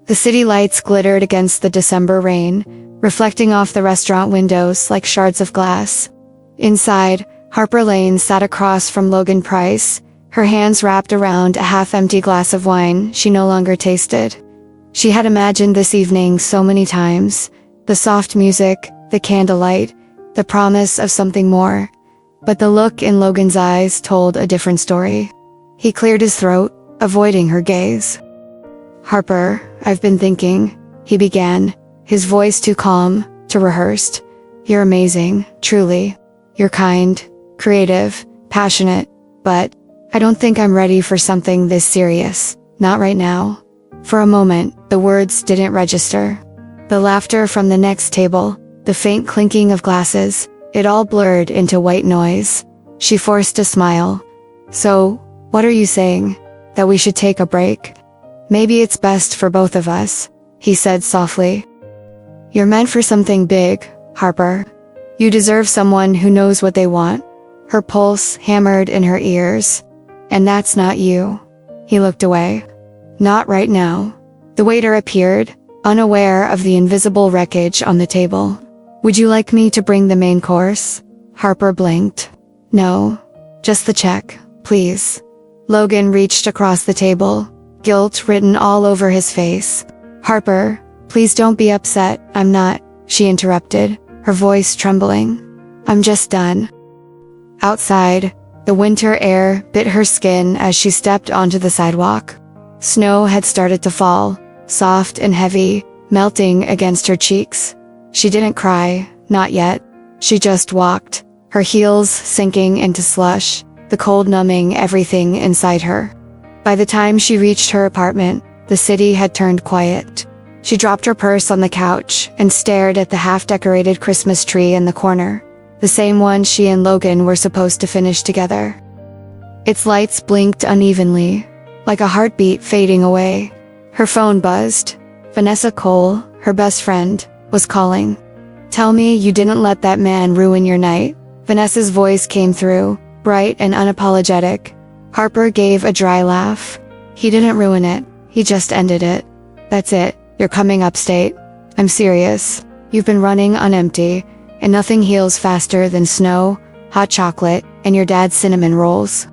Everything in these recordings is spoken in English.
The city lights glittered against the December rain, reflecting off the restaurant windows like shards of glass. Inside, Harper Lane sat across from Logan Price, her hands wrapped around a half-empty glass of wine she no longer tasted. She had imagined this evening so many times, the soft music, the candlelight, the promise of something more. But the look in Logan's eyes told a different story. He cleared his throat, avoiding her gaze. "Harper, I've been thinking," he began, his voice too calm, too rehearsed. "You're amazing, truly. You're kind, creative, passionate, but I don't think I'm ready for something this serious. Not right now." For a moment, the words didn't register. The laughter from the next table, the faint clinking of glasses, it all blurred into white noise. She forced a smile. "So, what are you saying? That we should take a break?" "Maybe it's best for both of us," he said softly. "You're meant for something big, Harper. You deserve someone who knows what they want." Her pulse hammered in her ears. "And that's not you." He looked away. "Not right now." The waiter appeared, unaware of the invisible wreckage on the table. "Would you like me to bring the main course?" Harper blinked. "No. Just the check, please." Logan reached across the table, guilt written all over his face. "Harper, please don't be upset, I'm not," she interrupted, her voice trembling. "I'm just done." Outside, the winter air bit her skin as she stepped onto the sidewalk. Snow had started to fall, soft and heavy, melting against her cheeks. She didn't cry, not yet. She just walked, her heels sinking into slush, the cold numbing everything inside her. By the time she reached her apartment, the city had turned quiet. She dropped her purse on the couch and stared at the half-decorated Christmas tree in the corner, the same one she and Logan were supposed to finish together. Its lights blinked unevenly, like a heartbeat fading away. Her phone buzzed. Vanessa Cole, her best friend, was calling. "Tell me you didn't let that man ruin your night." Vanessa's voice came through, bright and unapologetic. Harper gave a dry laugh. "He didn't ruin it, he just ended it. That's it, you're coming upstate. I'm serious. You've been running on empty, and nothing heals faster than snow, hot chocolate, and your dad's cinnamon rolls."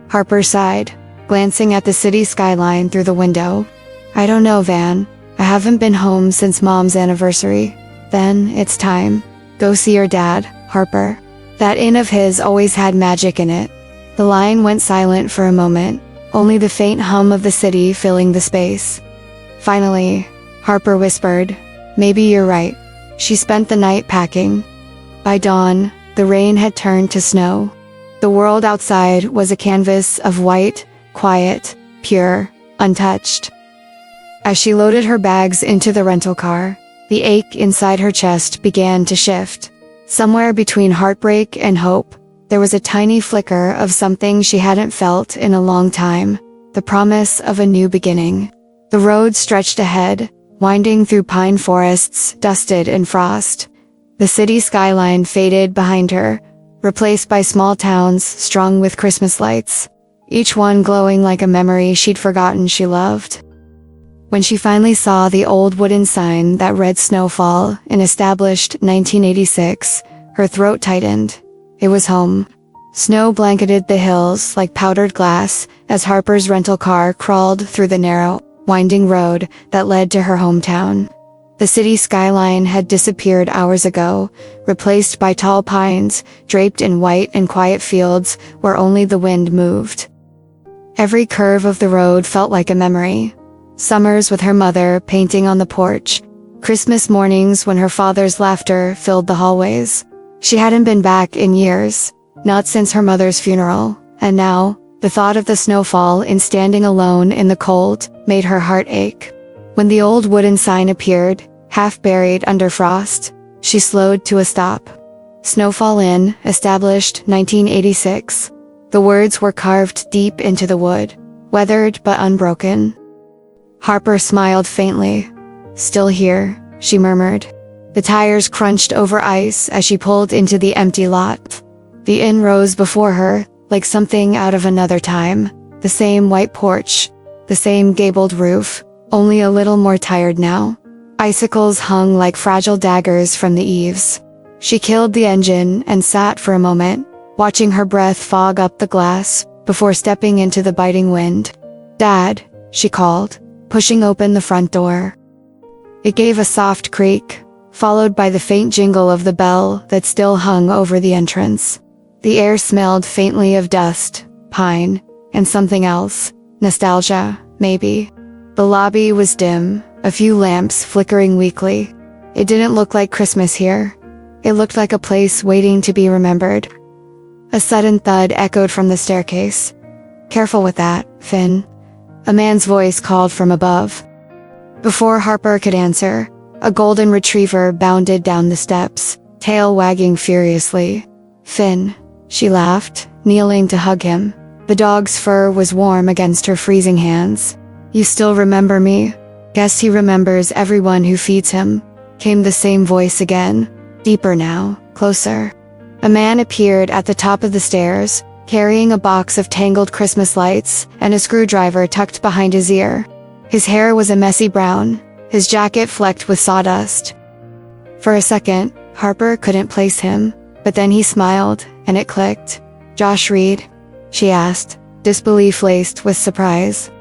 Harper sighed, glancing at the city skyline through the window. "I don't know, Van. I haven't been home since Mom's anniversary. Then, it's time. Go see your dad, Harper." That inn of his always had magic in it. The line went silent for a moment, only the faint hum of the city filling the space. Finally, Harper whispered, "Maybe you're right." She spent the night packing. By dawn, the rain had turned to snow. The world outside was a canvas of white, quiet, pure, untouched. As she loaded her bags into the rental car, the ache inside her chest began to shift. Somewhere between heartbreak and hope, there was a tiny flicker of something she hadn't felt in a long time, the promise of a new beginning. The road stretched ahead, winding through pine forests dusted in frost. The city skyline faded behind her, replaced by small towns strung with Christmas lights, each one glowing like a memory she'd forgotten she loved. When she finally saw the old wooden sign that read Snowfall in established 1986, her throat tightened. It was home. Snow blanketed the hills like powdered glass as Harper's rental car crawled through the narrow, winding road that led to her hometown. The city skyline had disappeared hours ago, replaced by tall pines draped in white and quiet fields where only the wind moved. Every curve of the road felt like a memory. Summers with her mother painting on the porch, Christmas mornings when her father's laughter filled the hallways. She hadn't been back in years, not since her mother's funeral, and now, the thought of the snowfall and standing alone in the cold made her heart ache. When the old wooden sign appeared, half buried under frost, she slowed to a stop. Snowfall Inn, established 1986. The words were carved deep into the wood, weathered but unbroken. Harper smiled faintly. "Still here," she murmured. The tires crunched over ice as she pulled into the empty lot. The inn rose before her, like something out of another time. The same white porch, the same gabled roof, only a little more tired now. Icicles hung like fragile daggers from the eaves. She killed the engine and sat for a moment, watching her breath fog up the glass, before stepping into the biting wind. "Dad," she called, pushing open the front door. It gave a soft creak, followed by the faint jingle of the bell that still hung over the entrance. The air smelled faintly of dust, pine, and something else. Nostalgia, maybe. The lobby was dim, a few lamps flickering weakly. It didn't look like Christmas here. It looked like a place waiting to be remembered. A sudden thud echoed from the staircase. "Careful with that, Finn." A man's voice called from above. Before Harper could answer, a golden retriever bounded down the steps, tail wagging furiously. "Finn," she laughed, kneeling to hug him. The dog's fur was warm against her freezing hands. "You still remember me?" "Guess he remembers everyone who feeds him," came the same voice again, deeper now, closer. A man appeared at the top of the stairs, carrying a box of tangled Christmas lights and a screwdriver tucked behind his ear. His hair was a messy brown, his jacket flecked with sawdust. For a second, Harper couldn't place him, but then he smiled, and it clicked. "Josh Reed?" she asked, disbelief laced with surprise.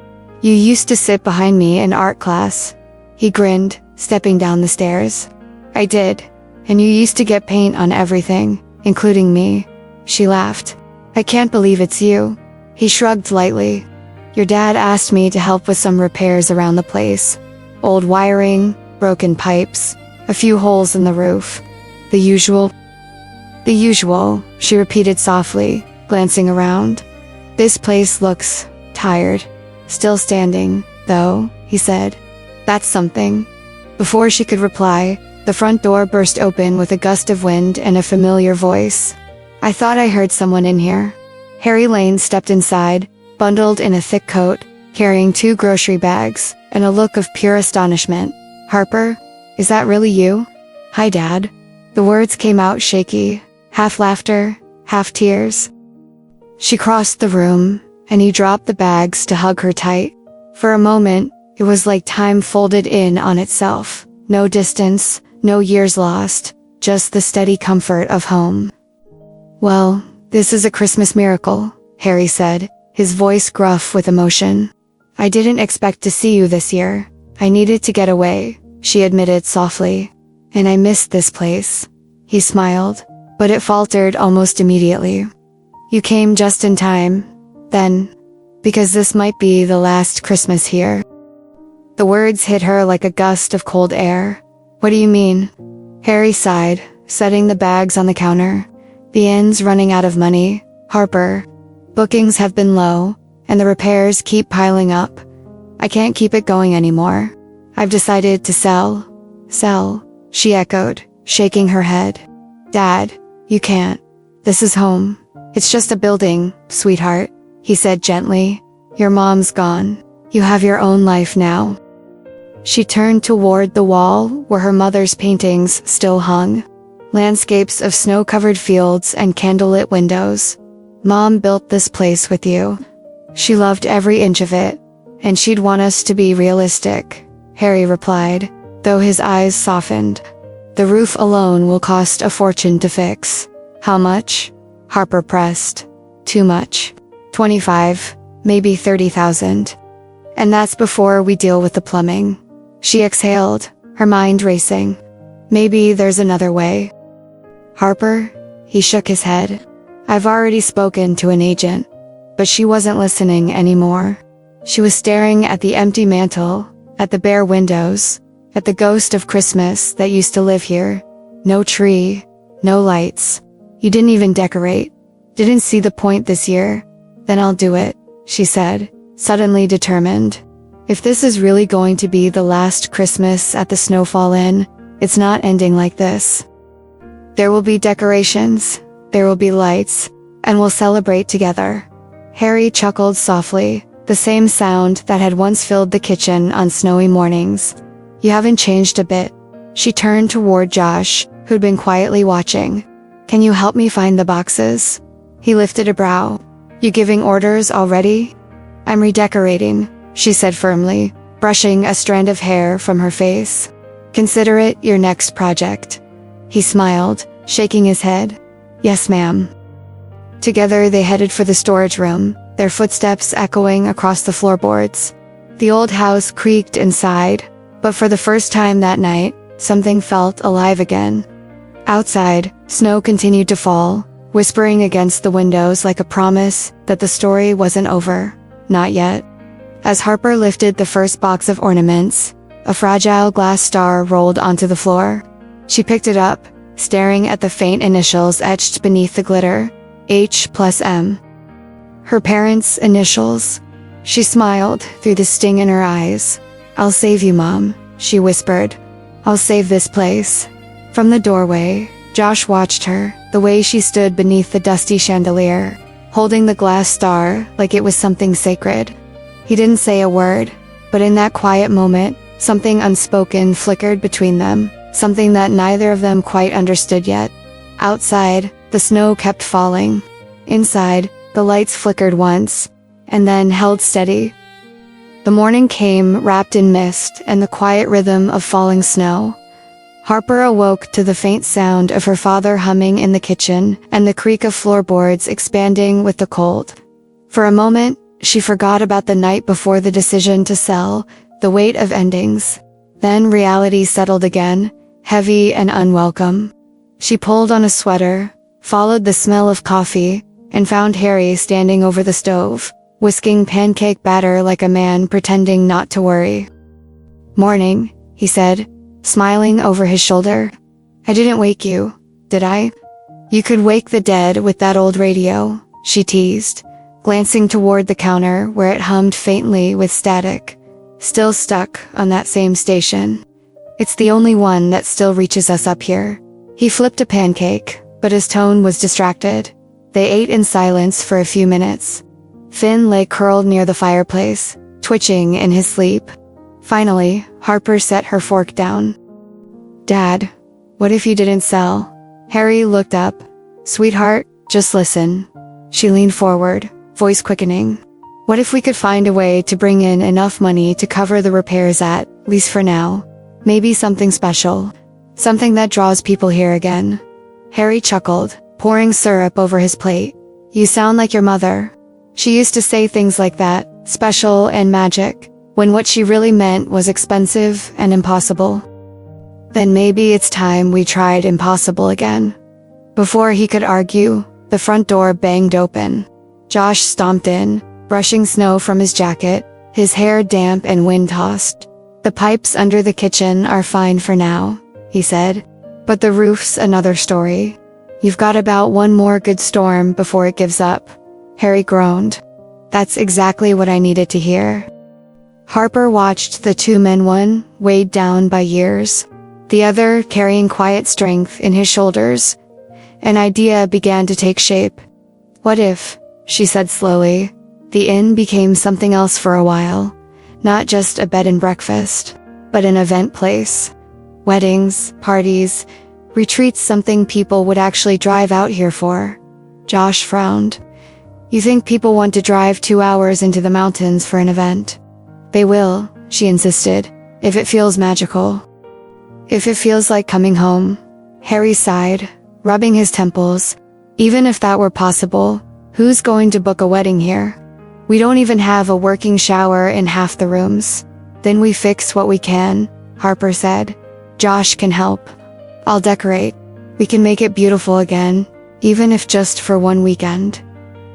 "You used to sit behind me in art class." He grinned, stepping down the stairs. "I did. And you used to get paint on everything, including me." She laughed. "I can't believe it's you." He shrugged lightly. "Your dad asked me to help with some repairs around the place. Old wiring, broken pipes, a few holes in the roof. The usual." "The usual," she repeated softly, glancing around. "This place looks tired. Still standing, though," he said. "That's something." Before she could reply, the front door burst open with a gust of wind and a familiar voice. "I thought I heard someone in here." Harry Lane stepped inside, bundled in a thick coat, carrying 2 grocery bags, and a look of pure astonishment. "Harper? Is that really you?" "Hi, Dad." The words came out shaky, half laughter, half tears. She crossed the room, and he dropped the bags to hug her tight. For a moment, it was like time folded in on itself. No distance, no years lost, just the steady comfort of home. "Well, this is a Christmas miracle," Harry said, his voice gruff with emotion. "I didn't expect to see you this year. I needed to get away," she admitted softly. "And I missed this place." He smiled, but it faltered almost immediately. "You came just in time, then, because this might be the last Christmas here." The words hit her like a gust of cold air. "What do you mean?" Harry sighed, setting the bags on the counter. "The inn's running out of money, Harper. Bookings have been low, and the repairs keep piling up. I can't keep it going anymore. I've decided to sell." "Sell?" she echoed, shaking her head. "Dad, you can't. This is home." "It's just a building, sweetheart," he said gently. "Your mom's gone. You have your own life now." She turned toward the wall where her mother's paintings still hung. Landscapes of snow-covered fields and candlelit windows. "Mom built this place with you. She loved every inch of it, and she'd want us to be realistic," Harry replied, though his eyes softened. "The roof alone will cost a fortune to fix." "How much?" Harper pressed. "Too much. 25, maybe 30,000. And that's before we deal with the plumbing." She exhaled, her mind racing. "Maybe there's another way." "Harper?" He shook his head. "I've already spoken to an agent." But she wasn't listening anymore. She was staring at the empty mantel, at the bare windows, at the ghost of Christmas that used to live here. No tree, no lights. "You didn't even decorate. Didn't see the point this year. Then I'll do it," she said, suddenly determined. "If this is really going to be the last Christmas at the Snowfall Inn, it's not ending like this. There will be decorations, there will be lights, and we'll celebrate together." Harry chuckled softly, the same sound that had once filled the kitchen on snowy mornings. "You haven't changed a bit." She turned toward Josh, who'd been quietly watching. "Can you help me find the boxes?" He lifted a brow. "You giving orders already?" "I'm redecorating," she said firmly, brushing a strand of hair from her face. "Consider it your next project." He smiled, shaking his head. "Yes, ma'am." Together they headed for the storage room, their footsteps echoing across the floorboards. The old house creaked inside, but for the first time that night, something felt alive again. Outside, snow continued to fall, whispering against the windows like a promise that the story wasn't over. Not yet. As Harper lifted the first box of ornaments, a fragile glass star rolled onto the floor. She picked it up, staring at the faint initials etched beneath the glitter, H+M. Her parents' initials. She smiled through the sting in her eyes. "I'll save you, Mom," she whispered. "I'll save this place." From the doorway, Josh watched her, the way she stood beneath the dusty chandelier, holding the glass star like it was something sacred. He didn't say a word, but in that quiet moment, something unspoken flickered between them, something that neither of them quite understood yet. Outside, the snow kept falling. Inside, the lights flickered once, and then held steady. The morning came wrapped in mist and the quiet rhythm of falling snow. Harper awoke to the faint sound of her father humming in the kitchen and the creak of floorboards expanding with the cold. For a moment, she forgot about the night before the decision to sell, the weight of endings. Then reality settled again, heavy and unwelcome. She pulled on a sweater, followed the smell of coffee, and found Harry standing over the stove, whisking pancake batter like a man pretending not to worry. "Morning," he said, smiling over his shoulder. "I didn't wake you, did I?" "You could wake the dead with that old radio," she teased, glancing toward the counter where it hummed faintly with static, still stuck on that same station. "It's the only one that still reaches us up here." He flipped a pancake, but his tone was distracted. They ate in silence for a few minutes. Finn lay curled near the fireplace, twitching in his sleep. Finally, Harper set her fork down. "Dad, what if you didn't sell?" Harry looked up. "Sweetheart, just listen." She leaned forward, voice quickening. "What if we could find a way to bring in enough money to cover the repairs at least for now? Maybe something special. Something that draws people here again." Harry chuckled, pouring syrup over his plate. "You sound like your mother." She used to say things like that, special and magic, when what she really meant was expensive and impossible. "Then maybe it's time we tried impossible again." Before he could argue, the front door banged open. Josh stomped in, brushing snow from his jacket, his hair damp and wind-tossed. "The pipes under the kitchen are fine for now," he said. "But the roof's another story. You've got about one more good storm before it gives up." Harry groaned. "That's exactly what I needed to hear." Harper watched the two men, one weighed down by years, the other carrying quiet strength in his shoulders. An idea began to take shape. "What if," she said slowly, "the inn became something else for a while? Not just a bed and breakfast, but an event place. Weddings, parties, retreats, something people would actually drive out here for." Josh frowned. "You think people want to drive 2 hours into the mountains for an event?" "They will," she insisted, "if it feels magical. If it feels like coming home." Harry sighed, rubbing his temples. "Even if that were possible, who's going to book a wedding here? We don't even have a working shower in half the rooms." "Then we fix what we can," Harper said. "Josh can help. I'll decorate. We can make it beautiful again, even if just for one weekend."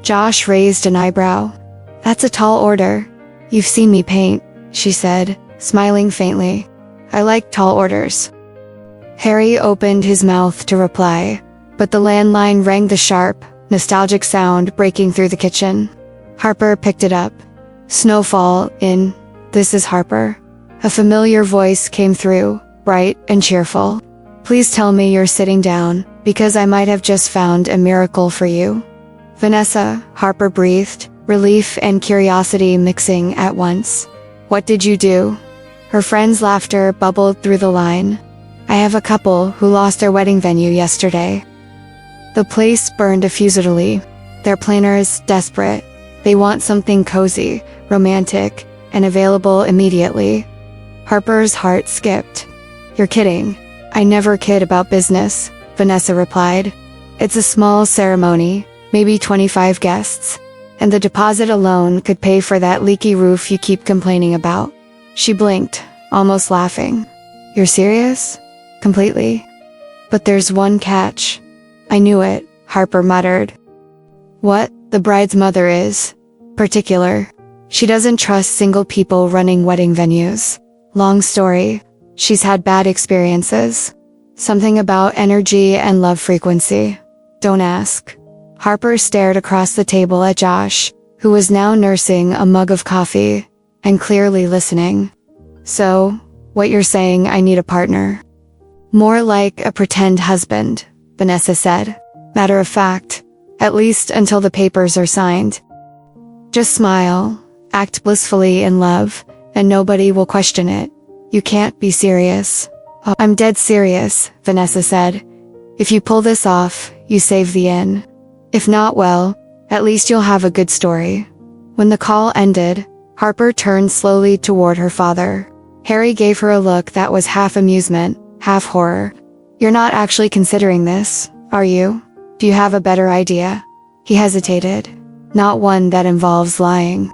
Josh raised an eyebrow. "That's a tall order." "You've seen me paint," she said, smiling faintly. "I like tall orders." Harry opened his mouth to reply, but the landline rang, the sharp, nostalgic sound breaking through the kitchen. Harper picked it up. "Snowfall in. This is Harper." A familiar voice came through, bright and cheerful. "Please tell me you're sitting down, because I might have just found a miracle for you." "Vanessa," Harper breathed, relief and curiosity mixing at once. "What did you do?" Her friend's laughter bubbled through the line. "I have a couple who lost their wedding venue yesterday. The place burned effusively. Their planners desperate. They want something cozy, romantic, and available immediately. Harper's heart skipped. You're kidding. I never kid about business, Vanessa replied. It's a small ceremony, maybe 25 guests, and the deposit alone could pay for that leaky roof you keep complaining about. She blinked, almost laughing. You're serious? Completely. But there's one catch. I knew it, Harper muttered. What? The bride's mother is particular. She doesn't trust single people running wedding venues. Long story. She's had bad experiences. Something about energy and love frequency. Don't ask. Harper stared across the table at Josh, who was now nursing a mug of coffee and clearly listening. So, what you're saying, I need a partner. More like a pretend husband, Vanessa said. Matter of fact, at least until the papers are signed. Just smile, act blissfully in love, and nobody will question it. You can't be serious. Oh, I'm dead serious, Vanessa said. If you pull this off, you save the inn. If not, well, at least you'll have a good story. When the call ended, Harper turned slowly toward her father. Harry gave her a look that was half amusement, half horror. You're not actually considering this, are you? Do you have a better idea? He hesitated. Not one that involves lying.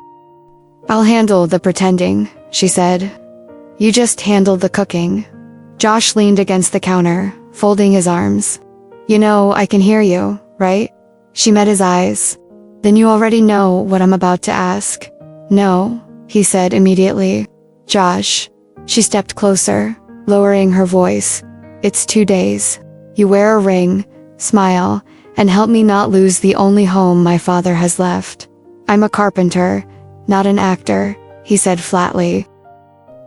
I'll handle the pretending, she said. You just handle the cooking. Josh leaned against the counter, folding his arms. You know, I can hear you, right? She met his eyes. Then you already know what I'm about to ask. No, he said immediately. Josh. She stepped closer, lowering her voice. It's 2 days. You wear a ring, smile, and help me not lose the only home my father has left. I'm a carpenter, not an actor, he said flatly.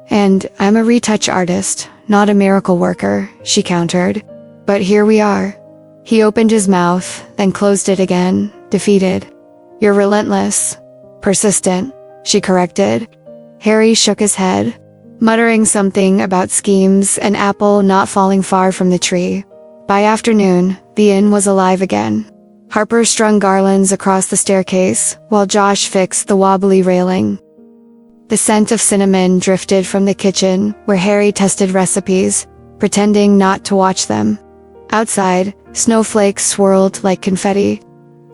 And I'm a retouch artist, not a miracle worker, she countered. But here we are. He opened his mouth, then closed it again, defeated. You're relentless. Persistent, she corrected. Harry shook his head, muttering something about schemes and apple not falling far from the tree. By afternoon, the inn was alive again. Harper strung garlands across the staircase, while Josh fixed the wobbly railing. The scent of cinnamon drifted from the kitchen, where Harry tested recipes, pretending not to watch them. Outside, snowflakes swirled like confetti.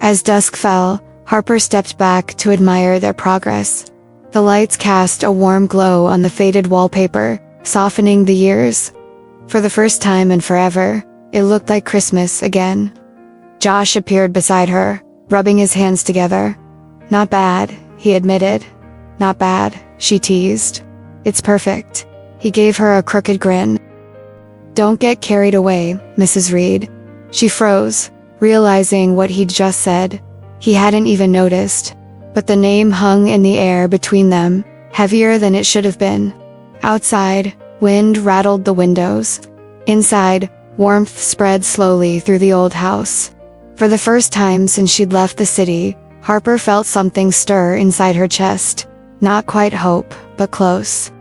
As dusk fell, Harper stepped back to admire their progress. The lights cast a warm glow on the faded wallpaper, softening the years. For the first time in forever, it looked like Christmas again. Josh appeared beside her, rubbing his hands together. Not bad, he admitted. Not bad, she teased. It's perfect. He gave her a crooked grin. Don't get carried away, Mrs. Reed. She froze, realizing what he'd just said. He hadn't even noticed. But the name hung in the air between them, heavier than it should have been. Outside, wind rattled the windows. Inside, warmth spread slowly through the old house. For the first time since she'd left the city, Harper felt something stir inside her chest. Not quite hope, but close.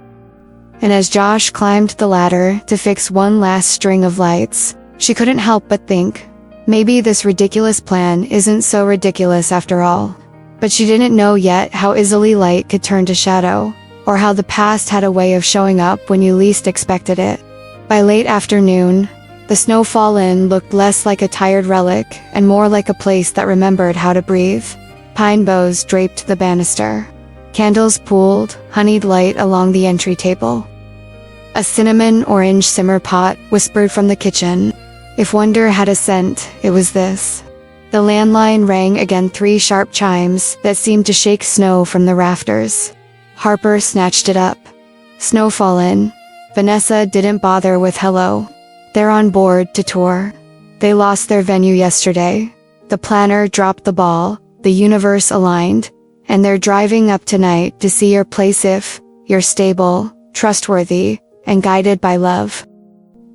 And as Josh climbed the ladder to fix one last string of lights, she couldn't help but think, maybe this ridiculous plan isn't so ridiculous after all. But she didn't know yet how easily light could turn to shadow, or how the past had a way of showing up when you least expected it. By late afternoon, the Snowfall Inn looked less like a tired relic and more like a place that remembered how to breathe. Pine boughs draped the banister. Candles pooled, honeyed light along the entry table. A cinnamon-orange simmer pot whispered from the kitchen. If wonder had a scent, it was this. The landline rang again, 3 sharp chimes that seemed to shake snow from the rafters. Harper snatched it up. Snowfall Inn. Vanessa didn't bother with hello. They're on board to tour. They lost their venue yesterday. The planner dropped the ball, the universe aligned, and they're driving up tonight to see your place if you're stable, trustworthy, and guided by love.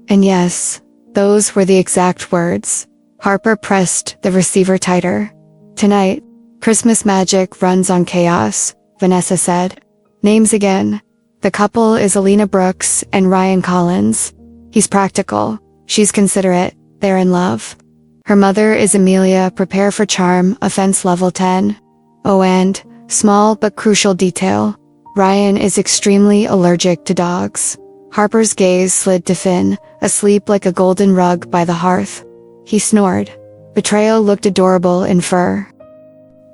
And yes, those were the exact words. Harper pressed the receiver tighter. Tonight, Christmas magic runs on chaos, Vanessa said. Names again. The couple is Alina Brooks and Ryan Collins. He's practical. She's considerate. They're in love. Her mother is Amelia. Prepare for charm. Offense level 10. Oh, and, small but crucial detail. Ryan is extremely allergic to dogs. Harper's gaze slid to Finn, asleep like a golden rug by the hearth. He snored. Betrayal looked adorable in fur.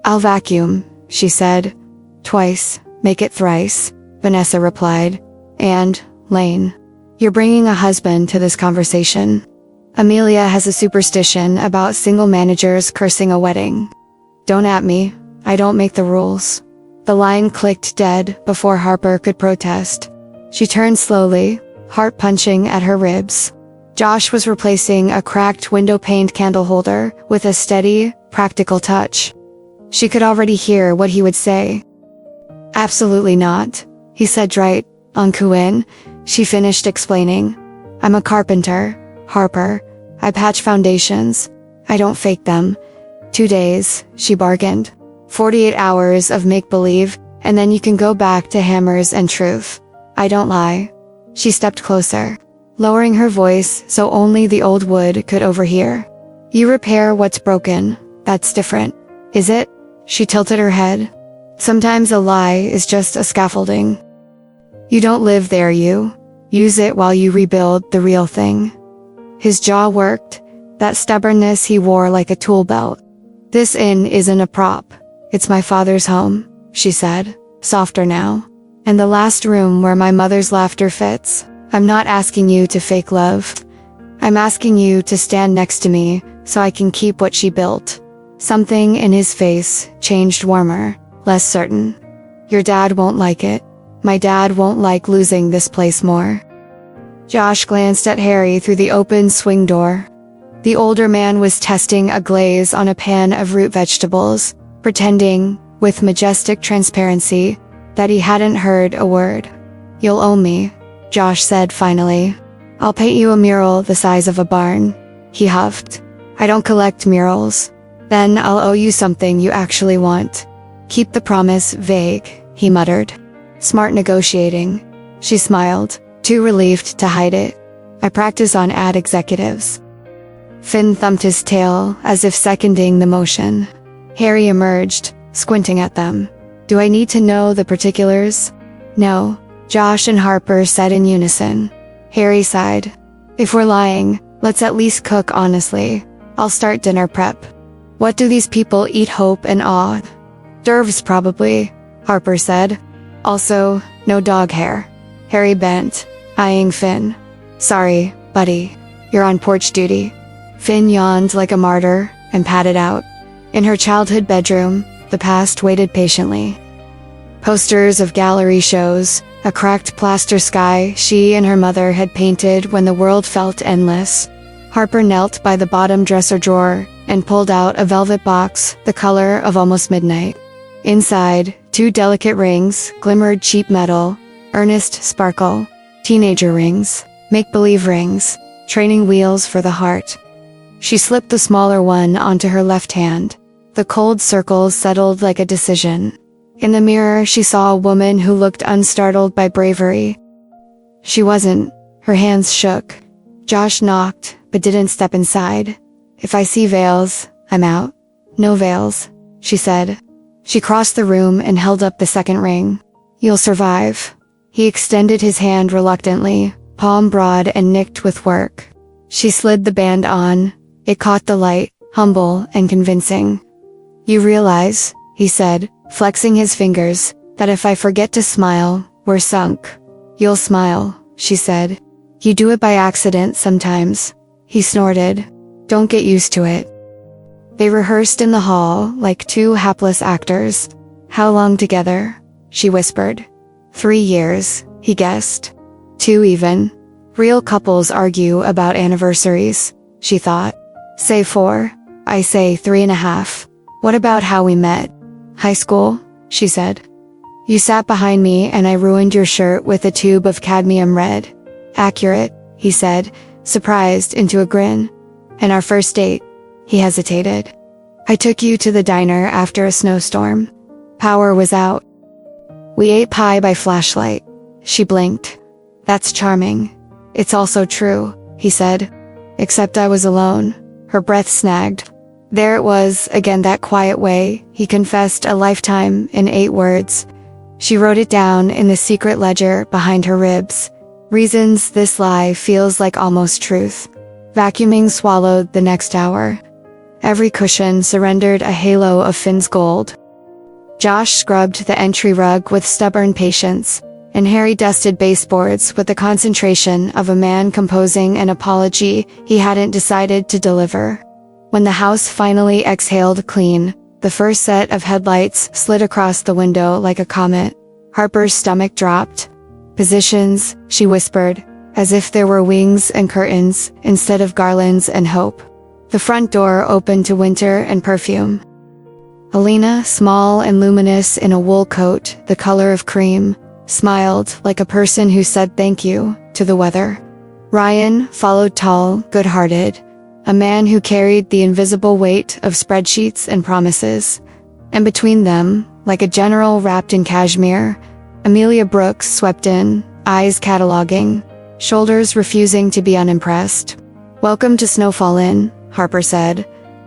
"I'll vacuum," she said. "Twice, make it thrice," Vanessa replied. "And, Lane, you're bringing a husband to this conversation." Amelia has a superstition about single managers cursing a wedding. "Don't at me, I don't make the rules." The line clicked dead before Harper could protest. She turned slowly, heart punching at her ribs. Josh was replacing a cracked window-paned candle holder with a steady, practical touch. She could already hear what he would say. "Absolutely not," he said right on Kuin. She finished explaining. "I'm a carpenter, Harper. I patch foundations. I don't fake them. 2 days," she bargained. 48 hours of make-believe, and then you can go back to hammers and truth. I don't lie." She stepped closer, lowering her voice so only the old wood could overhear. "You repair what's broken. That's different. Is it?" She tilted her head. "Sometimes a lie is just a scaffolding. You don't live there, you use it while you rebuild the real thing." His jaw worked, that stubbornness he wore like a tool belt. "This inn isn't a prop. It's my father's home," she said, softer now. "And the last room where my mother's laughter fits. I'm not asking you to fake love. I'm asking you to stand next to me so I can keep what she built." Something in his face changed warmer, less certain. "Your dad won't like it. My dad won't like losing this place more." Josh glanced at Harry through the open swing door. The older man was testing a glaze on a pan of root vegetables, pretending, with majestic transparency, that he hadn't heard a word. "You'll owe me," Josh said finally. "I'll paint you a mural the size of a barn," he huffed. "I don't collect murals. Then I'll owe you something you actually want." "Keep the promise vague," he muttered. "Smart negotiating." She smiled, too relieved to hide it. "I practice on ad executives." Finn thumped his tail, as if seconding the motion. Harry emerged, squinting at them. "Do I need to know the particulars?" "No," Josh and Harper said in unison. Harry sighed. "If we're lying, let's at least cook honestly. I'll start dinner prep." "What do these people eat, hope and awe?" "Dervs probably," Harper said. "Also, no dog hair." Harry bent, eyeing Finn. "Sorry, buddy. You're on porch duty." Finn yawned like a martyr and patted out. In her childhood bedroom, the past waited patiently. Posters of gallery shows, a cracked plaster sky she and her mother had painted when the world felt endless. Harper knelt by the bottom dresser drawer and pulled out a velvet box the color of almost midnight. Inside, 2 delicate rings glimmered cheap metal, earnest sparkle, teenager rings, make-believe rings, training wheels for the heart. She slipped the smaller one onto her left hand. The cold circles settled like a decision. In the mirror, she saw a woman who looked unstartled by bravery. She wasn't. Her hands shook. Josh knocked, but didn't step inside. "If I see veils, I'm out." "No veils," she said. She crossed the room and held up the second ring. "You'll survive." He extended his hand reluctantly, palm broad and nicked with work. She slid the band on. It caught the light, humble and convincing. "You realize," he said, flexing his fingers, "that if I forget to smile, we're sunk." "You'll smile," she said. "You do it by accident sometimes." He snorted. "Don't get used to it." They rehearsed in the hall like 2 hapless actors. "How long together?" she whispered. 3 years, he guessed. 2 even. Real couples argue about anniversaries, she thought. "Say 4. I say 3.5. "What about how we met?" "High school," she said. "You sat behind me and I ruined your shirt with a tube of cadmium red." "Accurate," he said, surprised into a grin. "And our first date?" He hesitated. "I took you to the diner after a snowstorm. Power was out. We ate pie by flashlight." She blinked. "That's charming. It's also true," he said. "Except I was alone." Her breath snagged. There it was, again, that quiet way. He confessed a lifetime in 8 words. She wrote it down in the secret ledger behind her ribs. Reasons this lie feels like almost truth. Vacuuming swallowed the next hour. Every cushion surrendered a halo of Finn's gold. Josh scrubbed the entry rug with stubborn patience, and Harry dusted baseboards with the concentration of a man composing an apology he hadn't decided to deliver. When the house finally exhaled clean, the first set of headlights slid across the window like a comet. Harper's stomach dropped. "Positions," she whispered, as if there were wings and curtains instead of garlands and hope. The front door opened to winter and perfume. Alina, small and luminous in a wool coat the color of cream, smiled like a person who said thank you to the weather. Ryan followed, tall, good-hearted, a man who carried the invisible weight of spreadsheets and promises. And between them, like a general wrapped in cashmere, Amelia Brooks swept in, eyes cataloging, shoulders refusing to be unimpressed. "Welcome to Snowfall Inn," Harper said,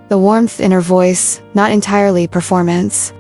the warmth in her voice not entirely performance.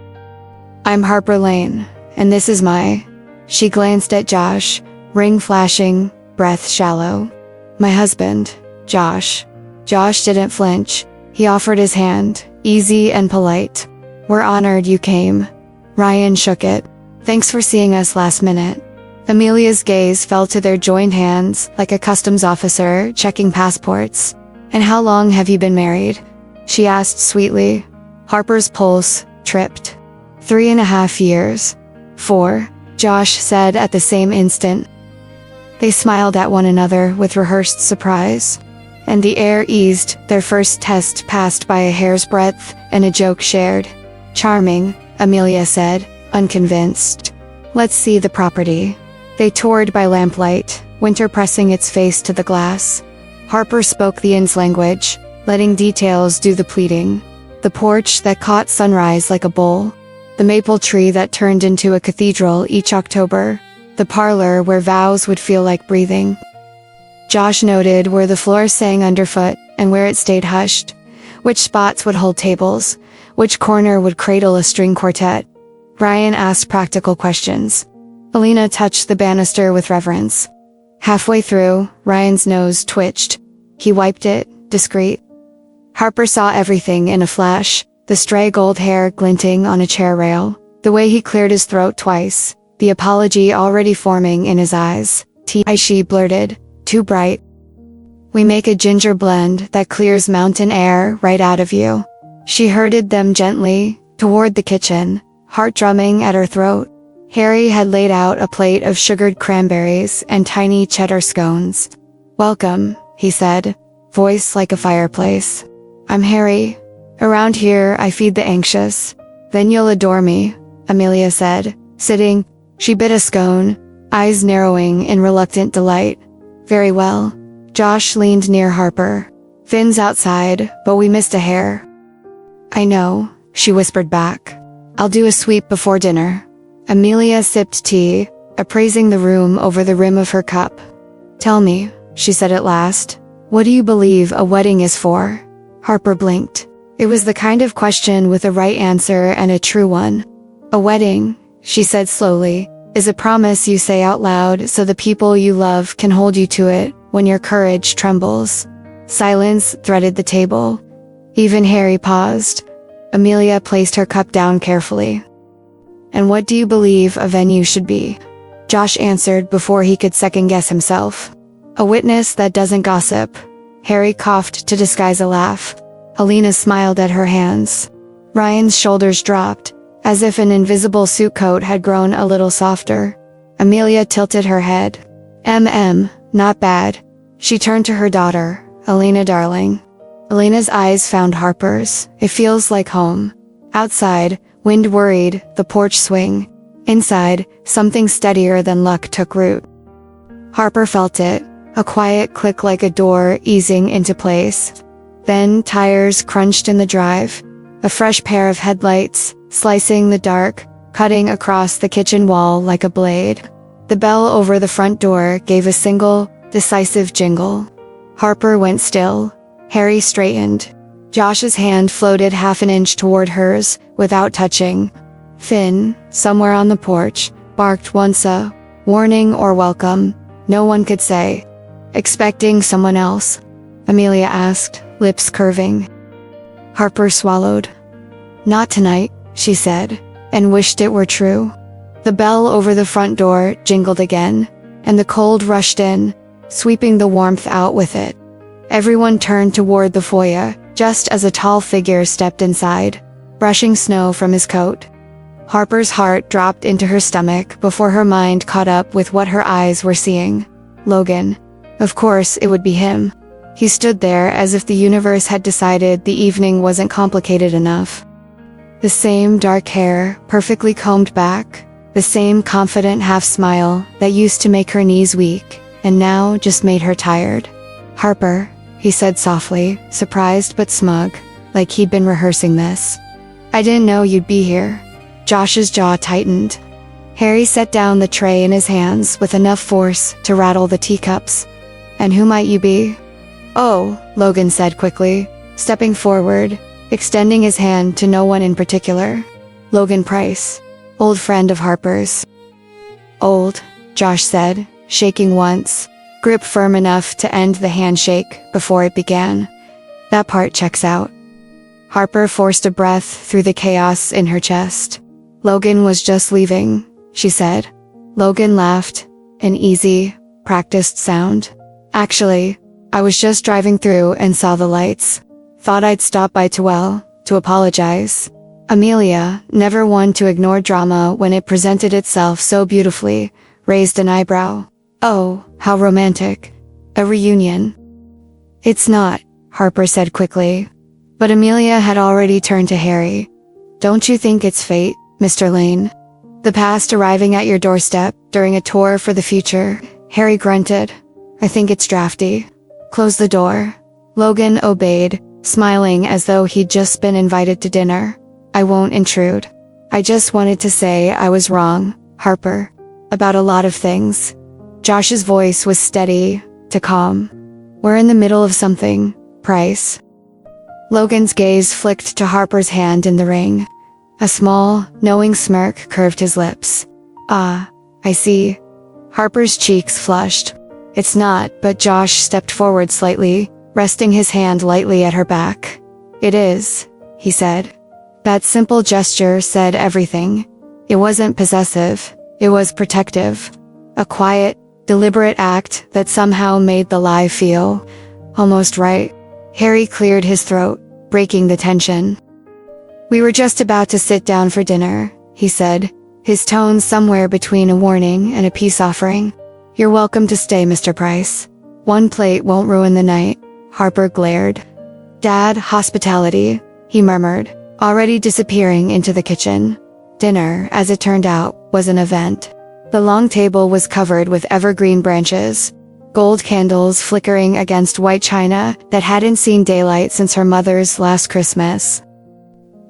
"I'm Harper Lane, and this is my..." She glanced at Josh, ring flashing, breath shallow. "My husband, Josh." Josh didn't flinch. He offered his hand, easy and polite. "We're honored you came." Ryan shook it. "Thanks for seeing us last minute." Amelia's gaze fell to their joined hands like a customs officer checking passports. "And how long have you been married?" she asked sweetly. Harper's pulse tripped. 3.5 years. 4, Josh said at the same instant. They smiled at one another with rehearsed surprise. And the air eased, their first test passed by a hair's breadth and a joke shared. "Charming," Amelia said, unconvinced. "Let's see the property." They toured by lamplight, winter pressing its face to the glass. Harper spoke the inn's language, letting details do the pleading. The porch that caught sunrise like a bowl. The maple tree that turned into a cathedral each October. The parlor where vows would feel like breathing. Josh noted where the floor sang underfoot and where it stayed hushed. Which spots would hold tables. Which corner would cradle a string quartet. Ryan asked practical questions. Alina touched the banister with reverence. Halfway through, Ryan's nose twitched. He wiped it, discreet. Harper saw everything in a flash, the stray gold hair glinting on a chair rail, the way he cleared his throat twice, the apology already forming in his eyes. She blurted, "Too bright. We make a ginger blend that clears mountain air right out of you." She herded them gently toward the kitchen, heart drumming at her throat. Harry had laid out a plate of sugared cranberries and tiny cheddar scones. "Welcome," he said, voice like a fireplace. "I'm Harry. Around here I feed the anxious. Then you'll adore me," Amelia said, sitting. She bit a scone, eyes narrowing in reluctant delight. "Very well." Josh leaned near Harper. "Finn's outside, but we missed a hair." "I know," she whispered back. "I'll do a sweep before dinner." Amelia sipped tea, appraising the room over the rim of her cup. "Tell me," she said at last, "what do you believe a wedding is for?" Harper blinked. It was the kind of question with a right answer and a true one. "A wedding," she said slowly, "is a promise you say out loud so the people you love can hold you to it when your courage trembles." Silence threaded the table. Even Harry paused. Amelia placed her cup down carefully. "And what do you believe a venue should be?" Josh answered before he could second-guess himself. "A witness that doesn't gossip." Harry coughed to disguise a laugh. Alina smiled at her hands. Ryan's shoulders dropped, as if an invisible suit coat had grown a little softer. Amelia tilted her head. Not bad." She turned to her daughter, "Alina darling." Alina's eyes found Harper's. "It feels like home." Outside, wind worried, the porch swing. Inside, something steadier than luck took root. Harper felt it, a quiet click like a door easing into place. Then tires crunched in the drive. A fresh pair of headlights, slicing the dark, cutting across the kitchen wall like a blade. The bell over the front door gave a single, decisive jingle. Harper went still. Harry straightened. Josh's hand floated half an inch toward hers, without touching. Finn, somewhere on the porch, barked once a warning or welcome, no one could say. Expecting someone else? Amelia asked, lips curving. Harper swallowed. Not tonight, she said, and wished it were true. The bell over the front door jingled again, and the cold rushed in, sweeping the warmth out with it. Everyone turned toward the foyer, just as a tall figure stepped inside, brushing snow from his coat. Harper's heart dropped into her stomach before her mind caught up with what her eyes were seeing. Logan. Of course it would be him. He stood there as if the universe had decided the evening wasn't complicated enough. The same dark hair, perfectly combed back, the same confident half-smile that used to make her knees weak, and now just made her tired. Harper, he said softly, surprised but smug, like he'd been rehearsing this. I didn't know you'd be here. Josh's jaw tightened. Harry set down the tray in his hands with enough force to rattle the teacups. And who might you be? Oh, Logan said quickly, stepping forward, extending his hand to no one in particular. Logan Price, old friend of Harper's. Old, Josh said, shaking once, grip firm enough to end the handshake before it began. That part checks out. Harper forced a breath through the chaos in her chest. Logan was just leaving, she said. Logan laughed, an easy, practiced sound. Actually, I was just driving through and saw the lights. Thought I'd stop by to apologize. Amelia, never one to ignore drama when it presented itself so beautifully, raised an eyebrow. Oh, how romantic. A reunion. It's not, Harper said quickly. But Amelia had already turned to Harry. Don't you think it's fate, Mr. Lane? The past arriving at your doorstep during a tour for the future, Harry grunted. I think it's drafty. Close the door. Logan obeyed, smiling as though he'd just been invited to dinner. I won't intrude. I just wanted to say I was wrong, Harper. About a lot of things. Josh's voice was steady, to calm. We're in the middle of something, Price. Logan's gaze flicked to Harper's hand in the ring. A small, knowing smirk curved his lips. Ah, I see. Harper's cheeks flushed. It's not, but Josh stepped forward slightly, resting his hand lightly at her back. It is, he said. That simple gesture said everything. It wasn't possessive, it was protective. A quiet, deliberate act that somehow made the lie feel almost right. Harry cleared his throat, breaking the tension. We were just about to sit down for dinner, he said, his tone somewhere between a warning and a peace offering. You're welcome to stay, Mr. Price. One plate won't ruin the night, Harper glared. Dad, hospitality, he murmured, already disappearing into the kitchen. Dinner, as it turned out, was an event. The long table was covered with evergreen branches, gold candles flickering against white china that hadn't seen daylight since her mother's last Christmas.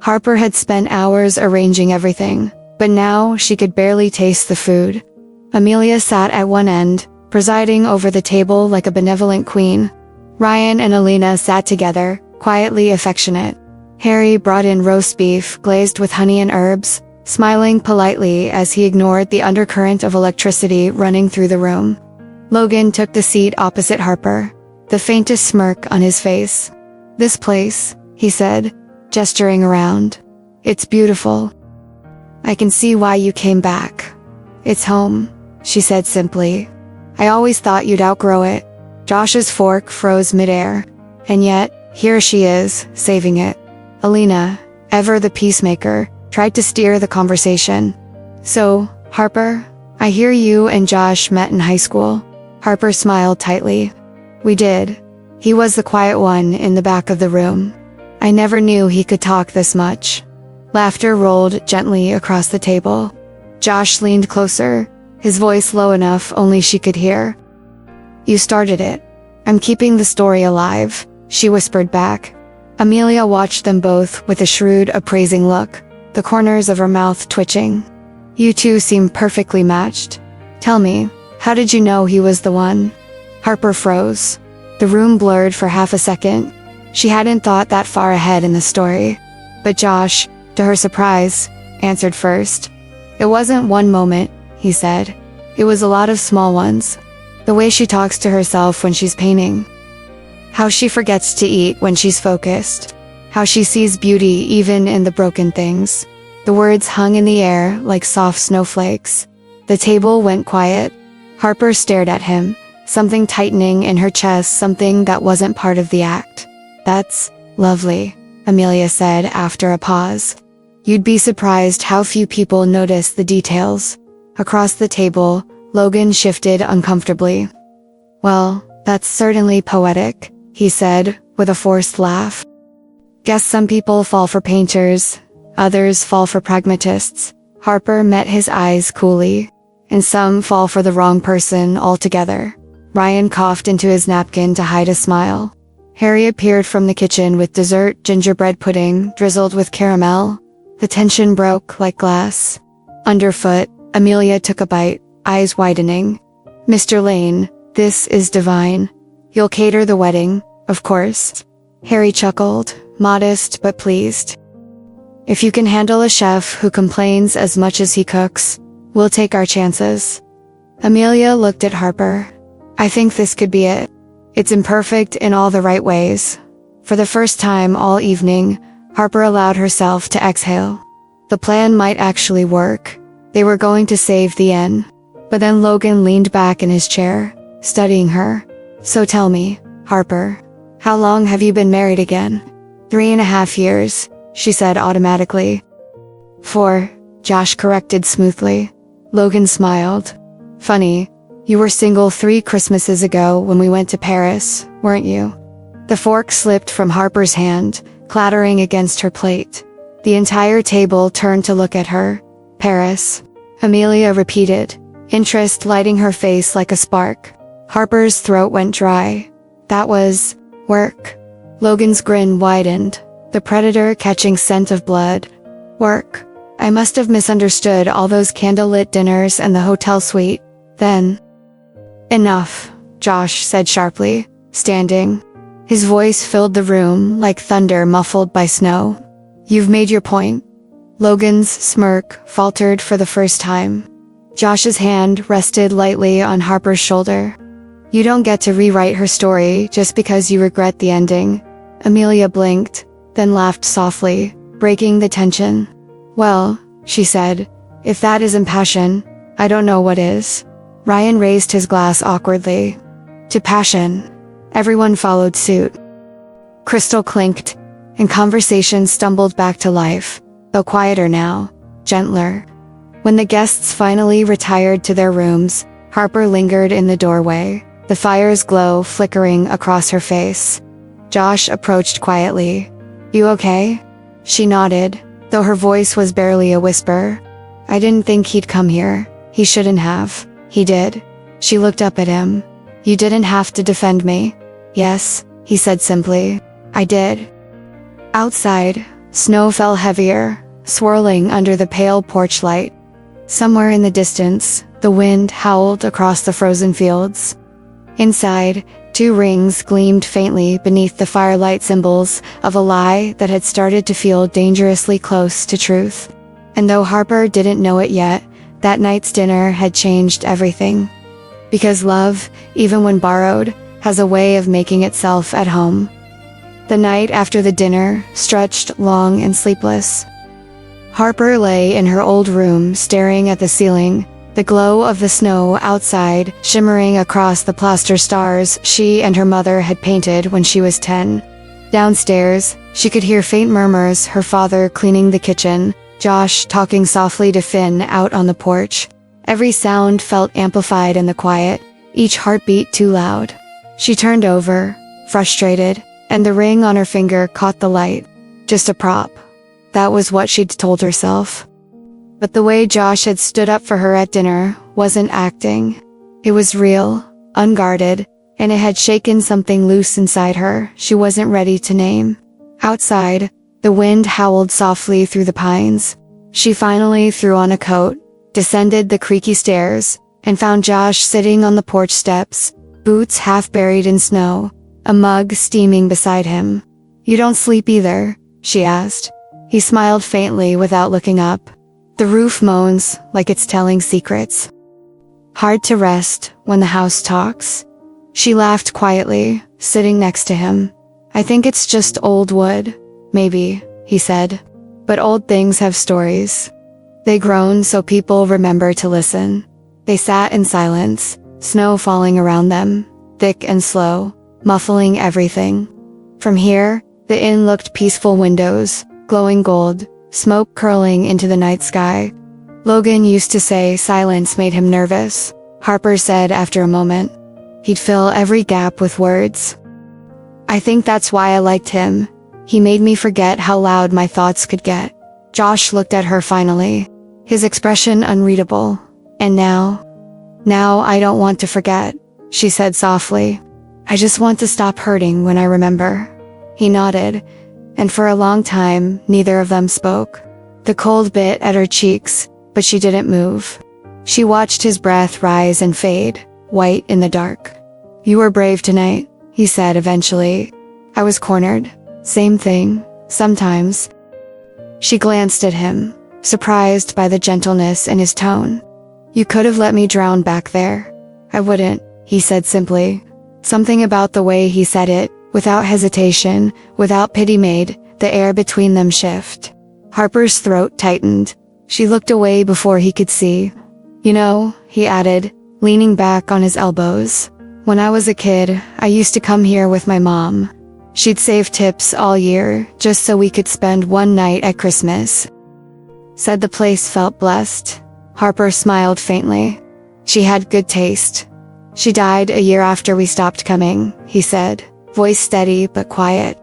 Harper had spent hours arranging everything, but now she could barely taste the food. Amelia sat at one end, presiding over the table like a benevolent queen. Ryan and Alina sat together, quietly affectionate. Harry brought in roast beef glazed with honey and herbs, smiling politely as he ignored the undercurrent of electricity running through the room. Logan took the seat opposite Harper, the faintest smirk on his face. This place, he said, gesturing around. It's beautiful. I can see why you came back. It's home, she said simply. I always thought you'd outgrow it. Josh's fork froze midair. And yet, here she is, saving it. Alina, ever the peacemaker, tried to steer the conversation. So, Harper, I hear you and Josh met in high school. Harper smiled tightly. We did. He was the quiet one in the back of the room. I never knew he could talk this much. Laughter rolled gently across the table. Josh leaned closer, his voice low enough only she could hear. You started it. I'm keeping the story alive, she whispered back. Amelia watched them both with a shrewd, appraising look, the corners of her mouth twitching. You two seem perfectly matched. Tell me, how did you know he was the one? Harper froze. The room blurred for half a second. She hadn't thought that far ahead in the story. But Josh, to her surprise, answered first. It wasn't one moment, he said. It was a lot of small ones. The way she talks to herself when she's painting. How she forgets to eat when she's focused. How she sees beauty even in the broken things. The words hung in the air like soft snowflakes. The table went quiet. Harper stared at him, something tightening in her chest, something that wasn't part of the act. That's lovely, Amelia said after a pause. You'd be surprised how few people notice the details. Across the table, Logan shifted uncomfortably. Well, that's certainly poetic, he said, with a forced laugh. Guess some people fall for painters, others fall for pragmatists. Harper met his eyes coolly. And some fall for the wrong person altogether. Ryan coughed into his napkin to hide a smile. Harry appeared from the kitchen with dessert gingerbread pudding drizzled with caramel. The tension broke like glass. Underfoot, Amelia took a bite, eyes widening. Mr. Lane, this is divine. You'll cater the wedding, of course. Harry chuckled, modest but pleased. If you can handle a chef who complains as much as he cooks, we'll take our chances. Amelia looked at Harper. I think this could be it. It's imperfect in all the right ways. For the first time all evening, Harper allowed herself to exhale. The plan might actually work. They were going to save the N. But then Logan leaned back in his chair, studying her. So tell me, Harper, how long have you been married again? 3.5 years, she said automatically. 4, Josh corrected smoothly. Logan smiled. Funny, you were single 3 Christmases ago when we went to Paris, weren't you? The fork slipped from Harper's hand, clattering against her plate. The entire table turned to look at her. Paris. Amelia repeated, interest lighting her face like a spark. Harper's throat went dry. That was work. Logan's grin widened, the predator catching scent of blood. Work. I must have misunderstood all those candlelit dinners and the hotel suite. Then. Enough, Josh said sharply, standing. His voice filled the room like thunder muffled by snow. You've made your point. Logan's smirk faltered for the first time. Josh's hand rested lightly on Harper's shoulder. You don't get to rewrite her story just because you regret the ending. Amelia blinked, then laughed softly, breaking the tension. Well, she said, if that isn't passion, I don't know what is. Ryan raised his glass awkwardly. To passion. Everyone followed suit. Crystal clinked, and conversation stumbled back to life, though quieter now, gentler. When the guests finally retired to their rooms, Harper lingered in the doorway, the fire's glow flickering across her face. Josh approached quietly. You okay? She nodded, though her voice was barely a whisper. I didn't think he'd come here. He shouldn't have. He did. She looked up at him. You didn't have to defend me. Yes, he said simply. I did. Outside, snow fell heavier, swirling under the pale porch light. Somewhere in the distance, the wind howled across the frozen fields. Inside, 2 rings gleamed faintly beneath the firelight, symbols of a lie that had started to feel dangerously close to truth. And though Harper didn't know it yet, that night's dinner had changed everything. Because love, even when borrowed, has a way of making itself at home. The night after the dinner stretched long and sleepless. Harper lay in her old room staring at the ceiling, the glow of the snow outside shimmering across the plaster stars she and her mother had painted when she was 10. Downstairs, she could hear faint murmurs, her father cleaning the kitchen, Josh talking softly to Finn out on the porch. Every sound felt amplified in the quiet, each heartbeat too loud. She turned over, frustrated, and the ring on her finger caught the light. Just a prop. That was what she'd told herself. But the way Josh had stood up for her at dinner wasn't acting. It was real, unguarded, and it had shaken something loose inside her she wasn't ready to name. Outside, the wind howled softly through the pines. She finally threw on a coat, descended the creaky stairs, and found Josh sitting on the porch steps, boots half buried in snow, a mug steaming beside him. You don't sleep either, she asked. He smiled faintly without looking up. The roof moans like it's telling secrets. Hard to rest when the house talks. She laughed quietly, sitting next to him. I think it's just old wood. Maybe, he said. But old things have stories. They groan so people remember to listen. They sat in silence, snow falling around them, thick and slow, muffling everything. From here, the inn looked peaceful, windows, glowing gold, smoke curling into the night sky. Logan used to say silence made him nervous, Harper said after a moment. He'd fill every gap with words. I think that's why I liked him. He made me forget how loud my thoughts could get. Josh looked at her finally, his expression unreadable. And now I don't want to forget, she said softly. I just want to stop hurting when I remember. He nodded, and for a long time, neither of them spoke. The cold bit at her cheeks, but she didn't move. She watched his breath rise and fade, white in the dark. You were brave tonight, he said eventually. I was cornered. Same thing, sometimes. She glanced at him, surprised by the gentleness in his tone. You could have let me drown back there. I wouldn't, he said simply. Something about the way he said it, without hesitation, without pity, made the air between them shift. Harper's throat tightened. She looked away before he could see. You know, he added, leaning back on his elbows. When I was a kid, I used to come here with my mom. She'd save tips all year, just so we could spend one night at Christmas. Said the place felt blessed. Harper smiled faintly. She had good taste. She died a year after we stopped coming, he said, voice steady but quiet.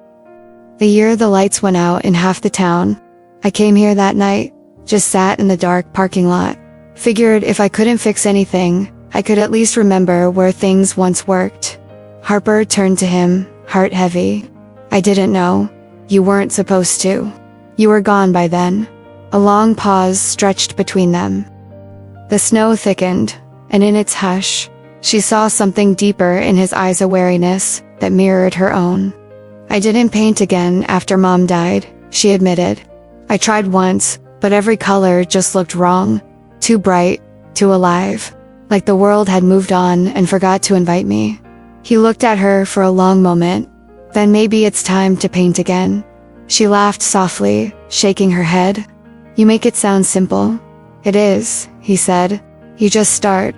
The year the lights went out in half the town. I came here that night, just sat in the dark parking lot. Figured if I couldn't fix anything, I could at least remember where things once worked. Harper turned to him, heart heavy. I didn't know. You weren't supposed to. You were gone by then. A long pause stretched between them. The snow thickened, and in its hush, she saw something deeper in his eyes, a wariness that mirrored her own. I didn't paint again after Mom died, she admitted. I tried once, but every color just looked wrong. Too bright, too alive. Like the world had moved on and forgot to invite me. He looked at her for a long moment. Then maybe it's time to paint again. She laughed softly, shaking her head. You make it sound simple. It is, he said. You just start.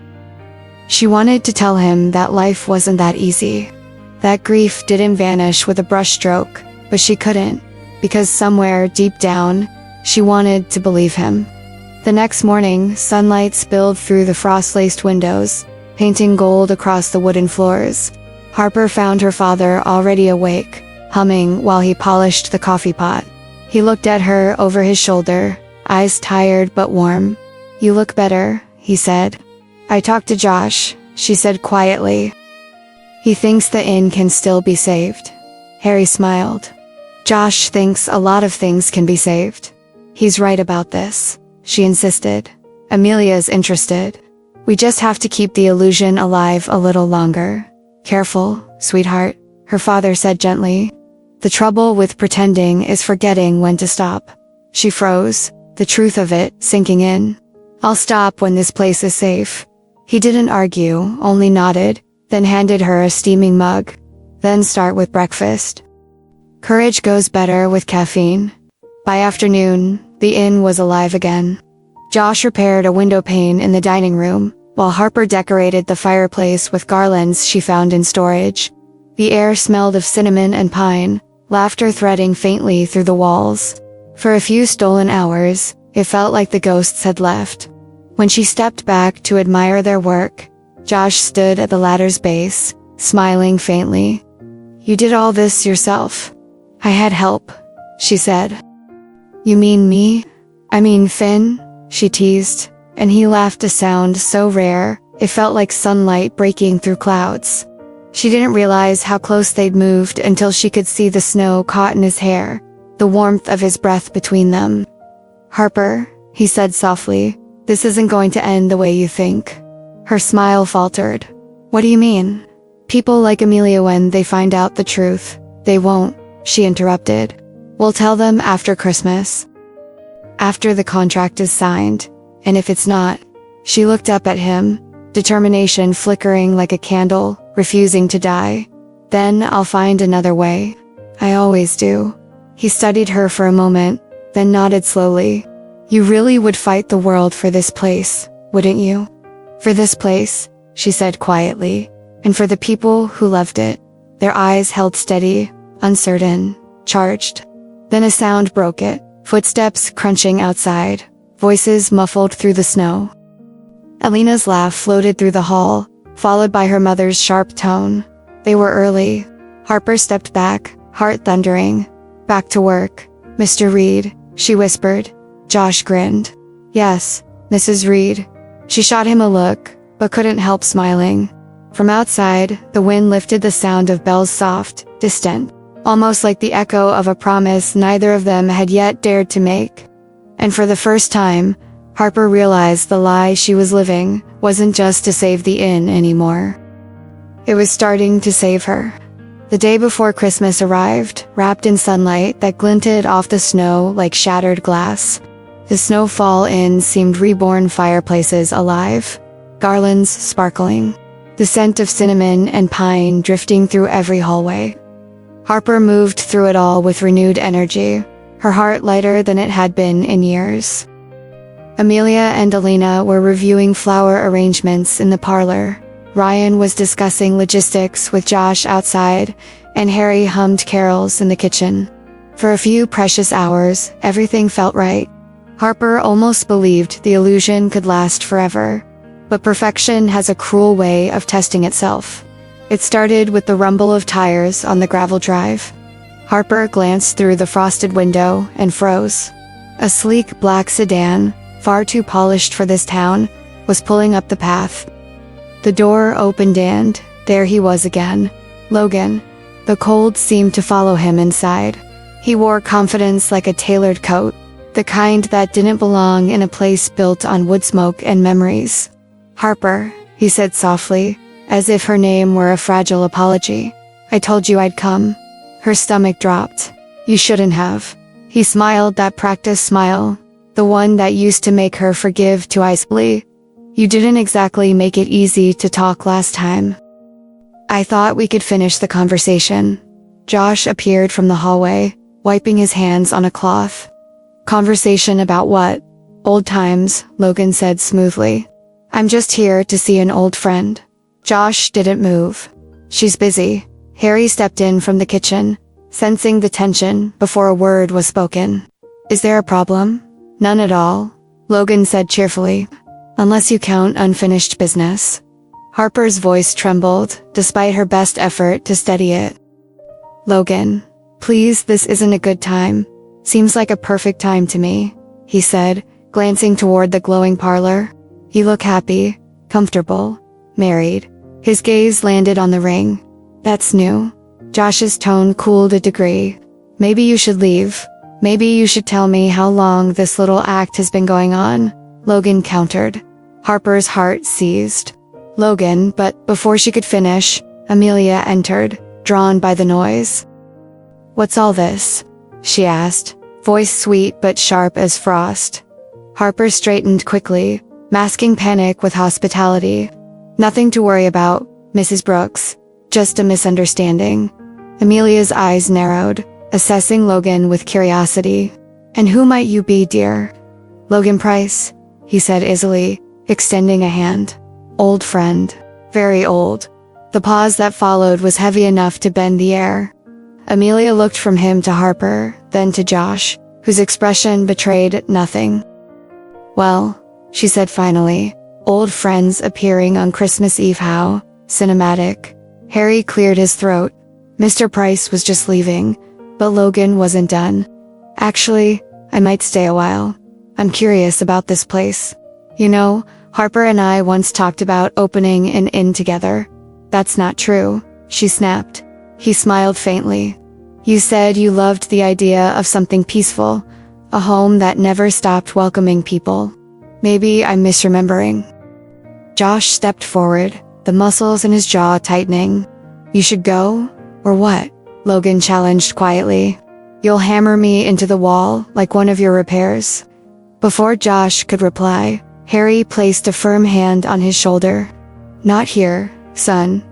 She wanted to tell him that life wasn't that easy. That grief didn't vanish with a brushstroke, but she couldn't, because somewhere deep down, she wanted to believe him. The next morning, sunlight spilled through the frost-laced windows, painting gold across the wooden floors. Harper found her father already awake, humming while he polished the coffee pot. He looked at her over his shoulder, eyes tired but warm. You look better, he said. I talked to Josh, she said quietly. He thinks the inn can still be saved. Harry smiled. Josh thinks a lot of things can be saved. He's right about this, she insisted. Amelia's interested. We just have to keep the illusion alive a little longer. Careful, sweetheart, her father said gently. The trouble with pretending is forgetting when to stop. She froze, the truth of it sinking in. I'll stop when this place is safe. He didn't argue, only nodded, then handed her a steaming mug. Then start with breakfast. Courage goes better with caffeine. By afternoon, the inn was alive again. Josh repaired a window pane in the dining room, while Harper decorated the fireplace with garlands she found in storage. The air smelled of cinnamon and pine, laughter threading faintly through the walls. For a few stolen hours, it felt like the ghosts had left. When she stepped back to admire their work, Josh stood at the ladder's base, smiling faintly. You did all this yourself. I had help, she said. You mean me? I mean Finn, she teased, and he laughed, a sound so rare, it felt like sunlight breaking through clouds. She didn't realize how close they'd moved until she could see the snow caught in his hair, the warmth of his breath between them. Harper, he said softly, this isn't going to end the way you think. Her smile faltered. What do you mean? People like Amelia, when they find out the truth, they won't, she interrupted. We'll tell them after Christmas. After the contract is signed. And if it's not? She looked up at him, determination flickering like a candle, refusing to die. Then I'll find another way. I always do. He studied her for a moment, then nodded slowly. You really would fight the world for this place, wouldn't you? For this place, she said quietly, and for the people who loved it. Their eyes held steady, uncertain, charged. Then a sound broke it, footsteps crunching outside, voices muffled through the snow. Alina's laugh floated through the hall, followed by her mother's sharp tone. They were early. Harper stepped back, heart thundering. Back to work. Mr. Reed, she whispered. Josh grinned. Yes, Mrs. Reed. She shot him a look, but couldn't help smiling. From outside, the wind lifted the sound of bells soft, distant, almost like the echo of a promise neither of them had yet dared to make. And for the first time, Harper realized the lie she was living wasn't just to save the inn anymore. It was starting to save her. The day before Christmas arrived, wrapped in sunlight that glinted off the snow like shattered glass. The Snowfall Inn seemed reborn fireplaces alive, garlands sparkling, the scent of cinnamon and pine drifting through every hallway. Harper moved through it all with renewed energy, her heart lighter than it had been in years. Amelia and Alina were reviewing flower arrangements in the parlor. Ryan was discussing logistics with Josh outside, and Harry hummed carols in the kitchen. For a few precious hours, everything felt right. Harper almost believed the illusion could last forever. But perfection has a cruel way of testing itself. It started with the rumble of tires on the gravel drive. Harper glanced through the frosted window and froze. A sleek black sedan, far too polished for this town, was pulling up the path. The door opened and there he was again. Logan. The cold seemed to follow him inside. He wore confidence like a tailored coat, the kind that didn't belong in a place built on wood smoke and memories. Harper, he said softly, as if her name were a fragile apology. I told you I'd come. Her stomach dropped. You shouldn't have. He smiled that practiced smile, the one that used to make her forgive too easily. You didn't exactly make it easy to talk last time. I thought we could finish the conversation. Josh appeared from the hallway, wiping his hands on a cloth. Conversation about what? Old times, Logan said smoothly. I'm just here to see an old friend. Josh didn't move. She's busy. Harry stepped in from the kitchen, sensing the tension before a word was spoken. Is there a problem? None at all, Logan said cheerfully. Unless you count unfinished business. Harper's voice trembled, despite her best effort to steady it. Logan, please, this isn't a good time. Seems like a perfect time to me, he said, glancing toward the glowing parlor. You look happy, comfortable, married. His gaze landed on the ring. That's new. Josh's tone cooled a degree. Maybe you should leave. Maybe you should tell me how long this little act has been going on, Logan countered. Harper's heart seized. Logan, but before she could finish, Amelia entered, drawn by the noise. What's all this? She asked, voice sweet but sharp as frost. Harper straightened quickly, masking panic with hospitality. Nothing to worry about, Mrs. Brooks. Just a misunderstanding. Amelia's eyes narrowed, assessing Logan with curiosity. And who might you be, dear? Logan Price, he said easily, extending a hand. Old friend. Very old. The pause that followed was heavy enough to bend the air. Amelia looked from him to Harper, then to Josh, whose expression betrayed nothing. Well, she said finally, old friends appearing on Christmas Eve, how cinematic. Harry cleared his throat. Mr. Price was just leaving, but Logan wasn't done. Actually, I might stay a while. I'm curious about this place. You know, Harper and I once talked about opening an inn together. That's not true, she snapped. He smiled faintly. You said you loved the idea of something peaceful, a home that never stopped welcoming people. Maybe I'm misremembering. Josh stepped forward, the muscles in his jaw tightening. You should go, or what? Logan challenged quietly. You'll hammer me into the wall like one of your repairs. Before Josh could reply, Harry placed a firm hand on his shoulder. "Not here, son."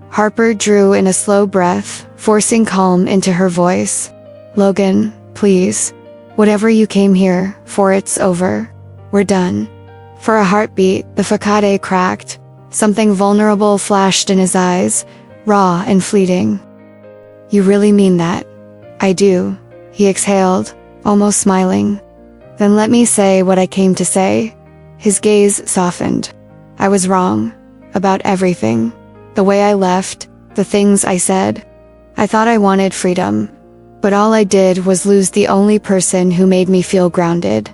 Harper drew in a slow breath, forcing calm into her voice. "Logan, please. Whatever you came here for, it's over. We're done." For a heartbeat, the facade cracked. Something vulnerable flashed in his eyes, raw and fleeting. "You really mean that?" "I do," he exhaled, almost smiling. "Then let me say what I came to say." His gaze softened. "I was wrong. About everything. The way I left, the things I said. I thought I wanted freedom. But all I did was lose the only person who made me feel grounded."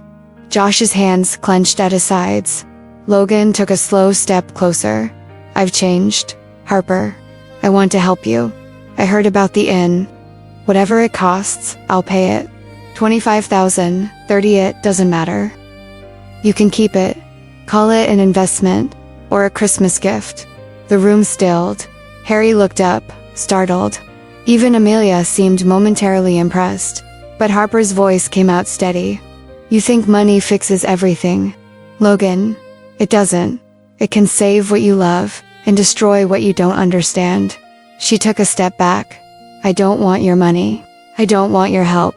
Josh's hands clenched at his sides. Logan took a slow step closer. "I've changed, Harper. I want to help you. I heard about the inn. Whatever it costs, I'll pay it. 25,000, 30 it, doesn't matter. You can keep it. Call it an investment, or a Christmas gift." The room stilled. Harry looked up, startled. Even Amelia seemed momentarily impressed, but Harper's voice came out steady. "You think money fixes everything. Logan, it doesn't. It can save what you love, and destroy what you don't understand." She took a step back. "I don't want your money. I don't want your help.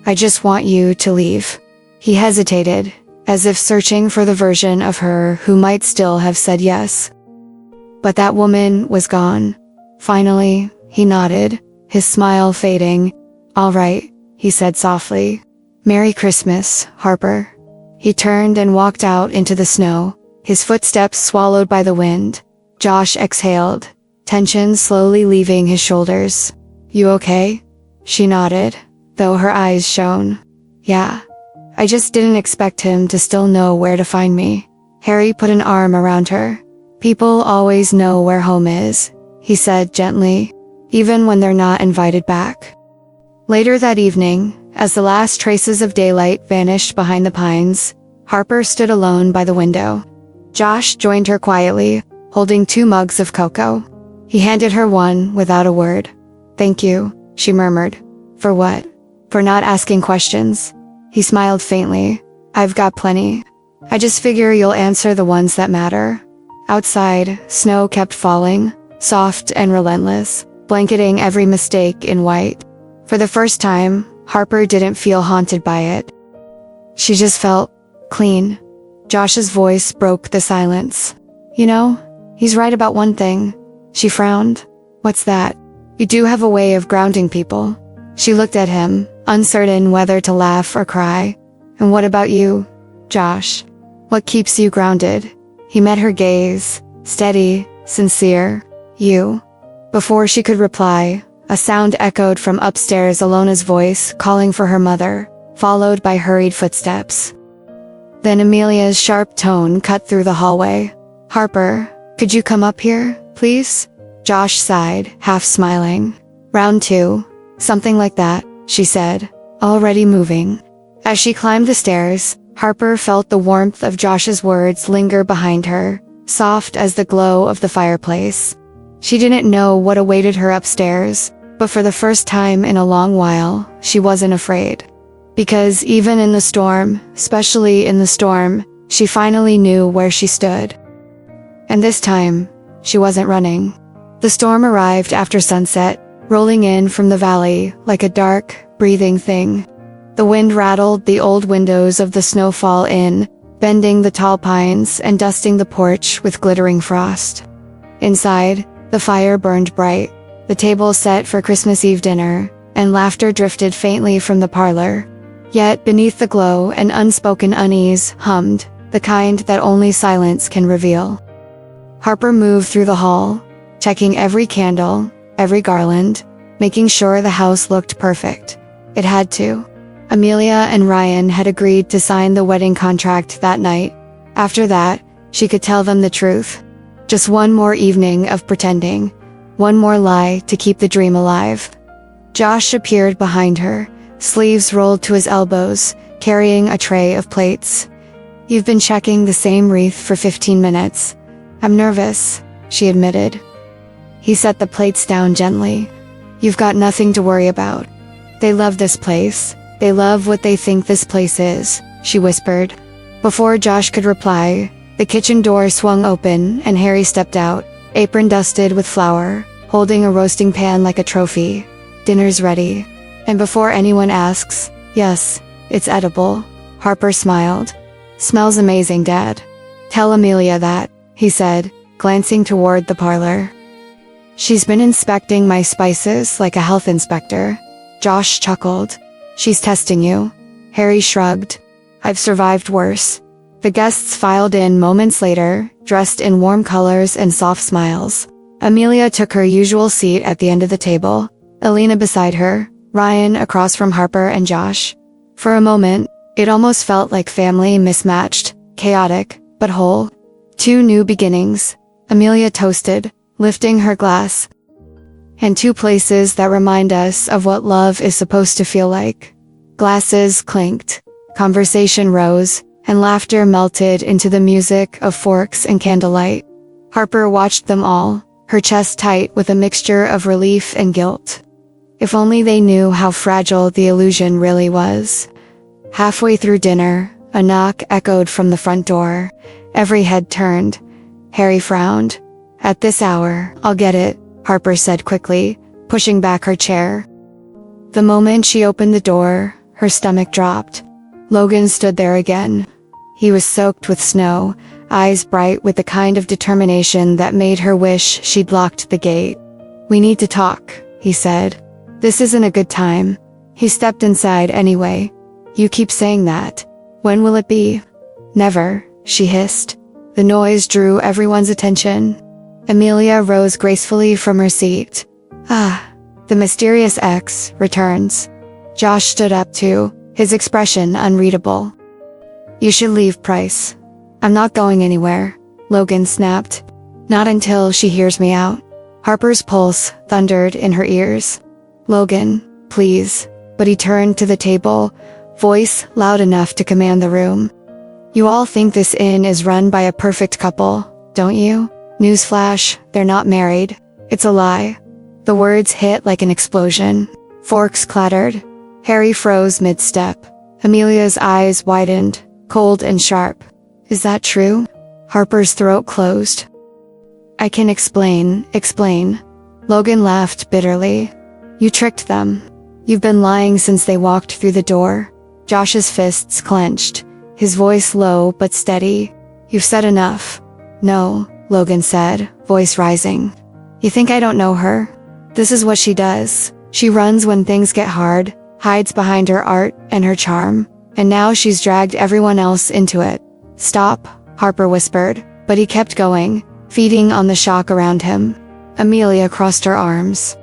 I just want you to leave." He hesitated, as if searching for the version of her who might still have said yes. But that woman was gone. Finally, he nodded, his smile fading. "All right," he said softly. "Merry Christmas, Harper." He turned and walked out into the snow, his footsteps swallowed by the wind. Josh exhaled, tension slowly leaving his shoulders. "You okay?" She nodded, though her eyes shone. "Yeah. I just didn't expect him to still know where to find me." Harry put an arm around her. "People always know where home is," he said gently, "even when they're not invited back." Later that evening, as the last traces of daylight vanished behind the pines, Harper stood alone by the window. Josh joined her quietly, holding 2 mugs of cocoa. He handed her one without a word. "Thank you," she murmured. "For what?" "For not asking questions." He smiled faintly. "I've got plenty. I just figure you'll answer the ones that matter." Outside, snow kept falling, soft and relentless, blanketing every mistake in white. For the first time, Harper didn't feel haunted by it. She just felt clean. Josh's voice broke the silence. "You know, he's right about one thing." She frowned. "What's that?" "You do have a way of grounding people." She looked at him, uncertain whether to laugh or cry. "And what about you, Josh? What keeps you grounded?" He met her gaze, steady, sincere. "You." Before she could reply, a sound echoed from upstairs, Alona's voice calling for her mother, followed by hurried footsteps. Then Amelia's sharp tone cut through the hallway. "Harper, could you come up here, please?" Josh sighed, half smiling. "Round 2. Something like that," she said, already moving. As she climbed the stairs, Harper felt the warmth of Josh's words linger behind her, soft as the glow of the fireplace. She didn't know what awaited her upstairs, but for the first time in a long while, she wasn't afraid. Because even in the storm, especially in the storm, she finally knew where she stood. And this time, she wasn't running. The storm arrived after sunset, rolling in from the valley like a dark, breathing thing. The wind rattled the old windows of the Snowfall Inn, bending the tall pines and dusting the porch with glittering frost. Inside, the fire burned bright, the table set for Christmas Eve dinner, and laughter drifted faintly from the parlor. Yet beneath the glow, an unspoken unease hummed, the kind that only silence can reveal. Harper moved through the hall, checking every candle, every garland, making sure the house looked perfect. It had to. Amelia and Ryan had agreed to sign the wedding contract that night. After that, she could tell them the truth. Just one more evening of pretending, one more lie to keep the dream alive. Josh appeared behind her, sleeves rolled to his elbows, carrying a tray of plates. "You've been checking the same wreath for 15 minutes. I'm nervous," she admitted. He set the plates down gently. "You've got nothing to worry about. They love this place. They love what they think this place is. she whispered. Before Josh could reply, the kitchen door swung open and Harry stepped out, apron dusted with flour, holding a roasting pan like a trophy. Dinner's ready. And before anyone asks, yes, it's edible. Harper smiled. Smells amazing, Dad. Tell Amelia that, he said, glancing toward the parlor. She's been inspecting my spices like a health inspector. Josh chuckled. She's testing you. Harry shrugged. I've survived worse. The guests filed in moments later, dressed in warm colors and soft smiles. Amelia took her usual seat at the end of the table, Alina beside her, Ryan across from Harper and Josh. For a moment, it almost felt like family mismatched, chaotic, but whole. Two new beginnings, Amelia toasted, lifting her glass. And two places that remind us of what love is supposed to feel like. Glasses clinked, conversation rose, and laughter melted into the music of forks and candlelight. Harper watched them all, her chest tight with a mixture of relief and guilt. If only they knew how fragile the illusion really was. Halfway through dinner, a knock echoed from the front door. Every head turned. Harry frowned. At this hour, I'll get it, Harper said quickly, pushing back her chair. The moment she opened the door, her stomach dropped. Logan stood there again. He was soaked with snow, eyes bright with the kind of determination that made her wish she'd locked the gate. We need to talk, he said. This isn't a good time. He stepped inside anyway. You keep saying that. When will it be? Never, she hissed. The noise drew everyone's attention. Amelia rose gracefully from her seat. The mysterious X returns. Josh stood up too, his expression unreadable. You should leave, Price. I'm not going anywhere, Logan snapped. Not until she hears me out. Harper's pulse thundered in her ears. Logan, please. But he turned to the table, voice loud enough to command the room. You all think this inn is run by a perfect couple, don't you? Newsflash, they're not married. It's a lie. The words hit like an explosion. Forks clattered. Harry froze mid-step. Amelia's eyes widened, cold and sharp. Is that true? Harper's throat closed. I can explain. Logan laughed bitterly. You tricked them. You've been lying since they walked through the door. Josh's fists clenched, his voice low but steady. You've said enough. No, Logan said, voice rising. You think I don't know her? This is what she does. She runs when things get hard, hides behind her art and her charm, and now she's dragged everyone else into it. Stop, Harper whispered, but he kept going, feeding on the shock around him. Amelia crossed her arms.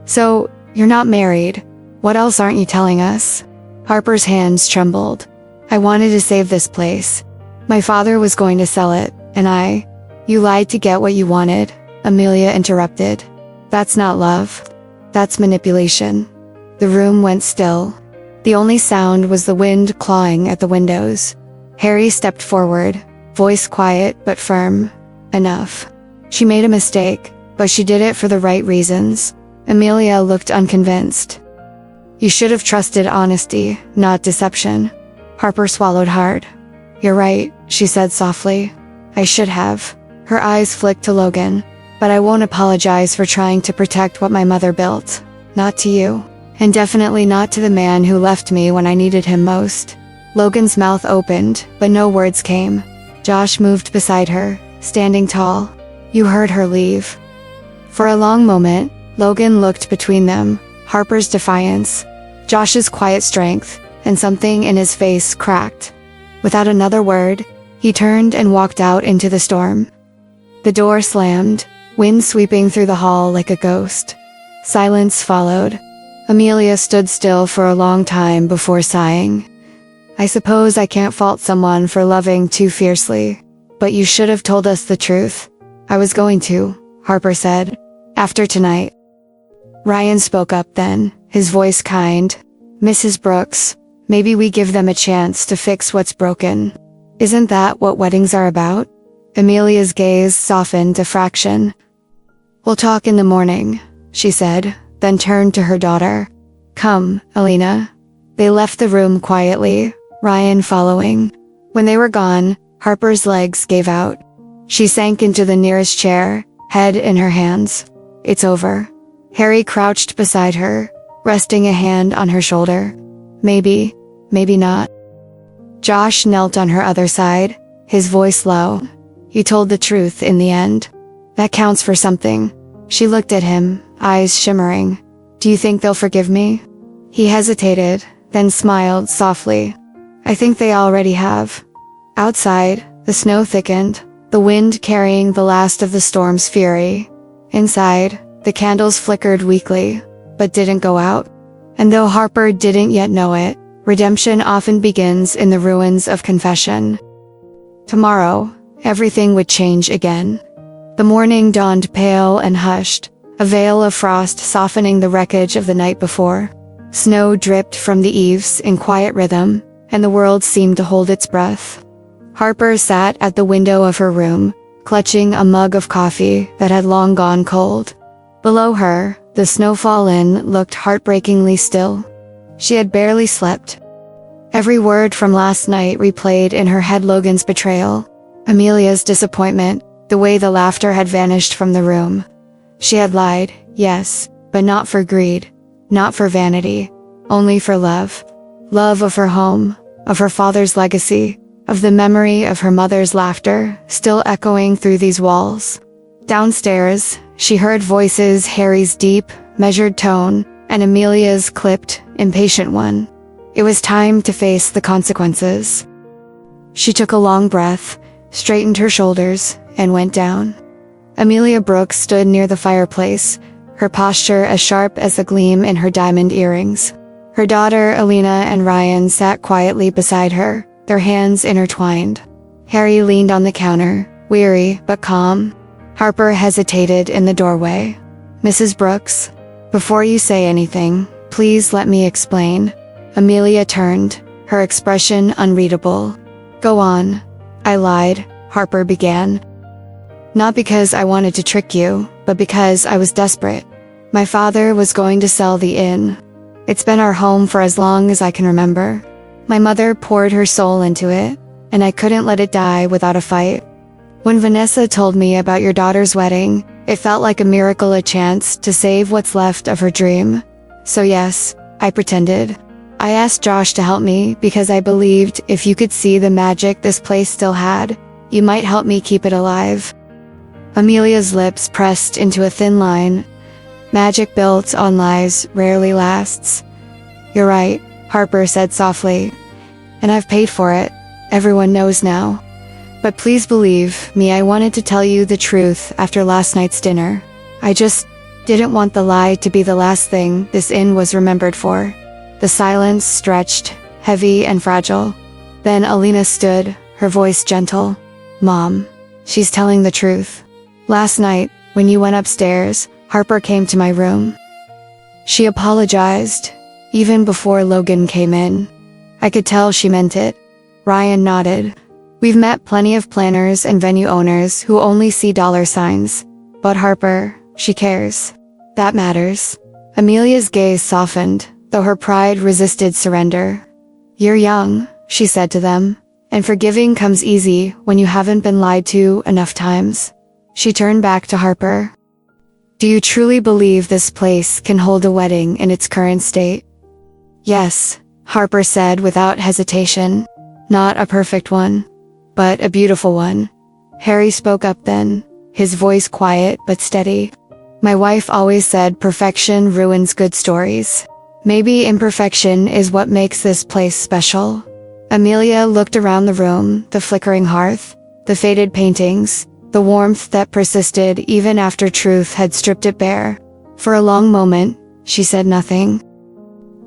So, you're not married. What else aren't you telling us? Harper's hands trembled. I wanted to save this place. My father was going to sell it, and You lied to get what you wanted, Amelia interrupted. That's not love. That's manipulation. The room went still. The only sound was the wind clawing at the windows. Harry stepped forward, voice quiet but firm. Enough. She made a mistake, but she did it for the right reasons. Amelia looked unconvinced. You should have trusted honesty, not deception. Harper swallowed hard. You're right, she said softly. I should have. Her eyes flicked to Logan. But I won't apologize for trying to protect what my mother built. Not to you. And definitely not to the man who left me when I needed him most. Logan's mouth opened, but no words came. Josh moved beside her, standing tall. You heard her leave. For a long moment, Logan looked between them, Harper's defiance, Josh's quiet strength, and something in his face cracked. Without another word, he turned and walked out into the storm. The door slammed, wind sweeping through the hall like a ghost. Silence followed. Amelia stood still for a long time before sighing. I suppose I can't fault someone for loving too fiercely, but you should have told us the truth. I was going to, Harper said. After tonight. Ryan spoke up then, his voice kind. Mrs. Brooks, maybe we give them a chance to fix what's broken. Isn't that what weddings are about? Amelia's gaze softened a fraction. We'll talk in the morning, she said, then turned to her daughter. Come, Alina. They left the room quietly, Ryan following. When they were gone, Harper's legs gave out. She sank into the nearest chair, head in her hands. It's over. Harry crouched beside her, resting a hand on her shoulder. Maybe not. Josh knelt on her other side, his voice low. You told the truth in the end. That counts for something. She looked at him, eyes shimmering. Do you think they'll forgive me? He hesitated, then smiled softly. I think they already have. Outside, the snow thickened, the wind carrying the last of the storm's fury. Inside, the candles flickered weakly, but didn't go out. And though Harper didn't yet know it, redemption often begins in the ruins of confession. Tomorrow, everything would change again. The morning dawned pale and hushed, a veil of frost softening the wreckage of the night before. Snow dripped from the eaves in quiet rhythm, and the world seemed to hold its breath. Harper sat at the window of her room, clutching a mug of coffee that had long gone cold. Below her, the snowfall inn looked heartbreakingly still. She had barely slept. Every word from last night replayed in her head: Logan's betrayal, Amelia's disappointment, the way the laughter had vanished from the room. She had lied, yes, but not for greed, not for vanity, only for love. Love of her home, of her father's legacy, of the memory of her mother's laughter, still echoing through these walls. Downstairs, she heard voices, Harry's deep, measured tone, and Amelia's clipped, impatient one. It was time to face the consequences. She took a long breath, straightened her shoulders, and went down. Amelia Brooks stood near the fireplace, her posture as sharp as the gleam in her diamond earrings. Her daughter, Alina, and Ryan sat quietly beside her, their hands intertwined. Harry leaned on the counter, weary but calm. Harper hesitated in the doorway. Mrs. Brooks, before you say anything, please let me explain. Amelia turned, her expression unreadable. Go on. I lied, Harper began. Not because I wanted to trick you, but because I was desperate. My father was going to sell the inn. It's been our home for as long as I can remember. My mother poured her soul into it, and I couldn't let it die without a fight. When Vanessa told me about your daughter's wedding, it felt like a miracle, a chance to save what's left of her dream. So yes, I pretended. I asked Josh to help me because I believed if you could see the magic this place still had, you might help me keep it alive. Amelia's lips pressed into a thin line. Magic built on lies rarely lasts. You're right, Harper said softly. And I've paid for it. Everyone knows now. But please believe me, I wanted to tell you the truth after last night's dinner. I just didn't want the lie to be the last thing this inn was remembered for. The silence stretched, heavy and fragile. Then Alina stood, her voice gentle. Mom, she's telling the truth. Last night, when you went upstairs, Harper came to my room. She apologized, even before Logan came in. I could tell she meant it. Ryan nodded. We've met plenty of planners and venue owners who only see dollar signs. But Harper, she cares. That matters. Amelia's gaze softened, though her pride resisted surrender. You're young, she said to them, and forgiving comes easy when you haven't been lied to enough times. She turned back to Harper. Do you truly believe this place can hold a wedding in its current state? Yes, Harper said without hesitation. Not a perfect one, but a beautiful one. Harry spoke up then, his voice quiet but steady. My wife always said perfection ruins good stories. Maybe imperfection is what makes this place special. Amelia looked around the room, the flickering hearth, the faded paintings, the warmth that persisted even after truth had stripped it bare. For a long moment, she said nothing.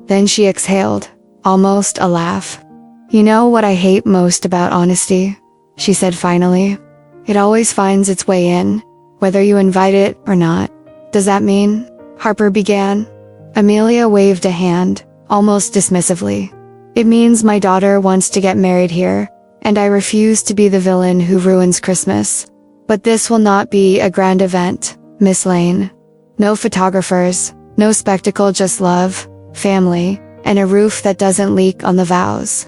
Then she exhaled, almost a laugh. You know what I hate most about honesty? She said finally. It always finds its way in, whether you invite it or not. Does that mean? Harper began. Amelia waved a hand, almost dismissively. It means my daughter wants to get married here, and I refuse to be the villain who ruins Christmas. But this will not be a grand event, Miss Lane. No photographers, no spectacle, just love, family, and a roof that doesn't leak on the vows.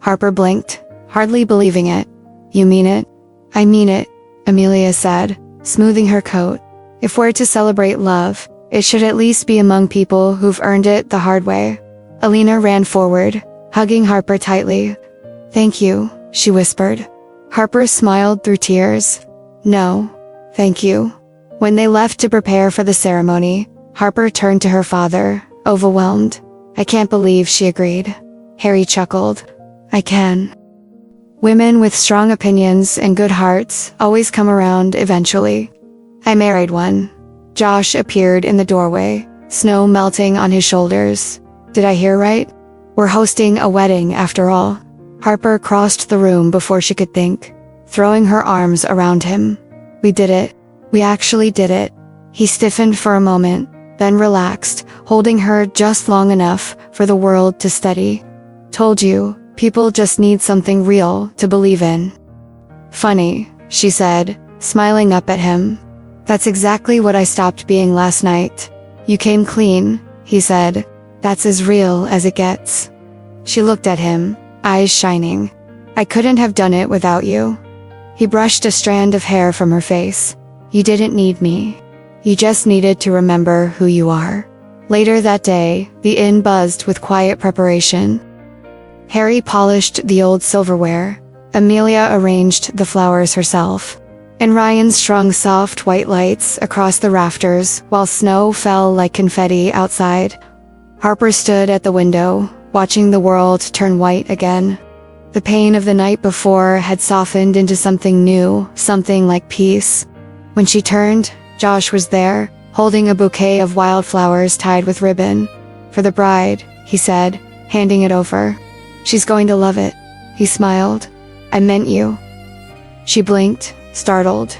Harper blinked, hardly believing it. You mean it? I mean it, Amelia said, smoothing her coat. If we're to celebrate love, it should at least be among people who've earned it the hard way. Alina ran forward, hugging Harper tightly. Thank you, she whispered. Harper smiled through tears. No, thank you. When they left to prepare for the ceremony, Harper turned to her father, overwhelmed. I can't believe she agreed. Harry chuckled. I can. Women with strong opinions and good hearts always come around eventually. I married one. Josh appeared in the doorway, snow melting on his shoulders. Did I hear right? We're hosting a wedding after all. Harper crossed the room before she could think, throwing her arms around him. We did it. We actually did it. He stiffened for a moment, then relaxed, holding her just long enough for the world to steady. Told you, people just need something real to believe in. Funny, she said, smiling up at him. That's exactly what I stopped being last night. You came clean, he said. That's as real as it gets. She looked at him, eyes shining. I couldn't have done it without you. He brushed a strand of hair from her face. You didn't need me. You just needed to remember who you are. Later that day, the inn buzzed with quiet preparation. Harry polished the old silverware. Amelia arranged the flowers herself. And Ryan strung soft white lights across the rafters while snow fell like confetti outside. Harper stood at the window, watching the world turn white again. The pain of the night before had softened into something new, something like peace. When she turned, Josh was there, holding a bouquet of wildflowers tied with ribbon. For the bride, he said, handing it over. She's going to love it. He smiled. I meant you. She blinked, startled.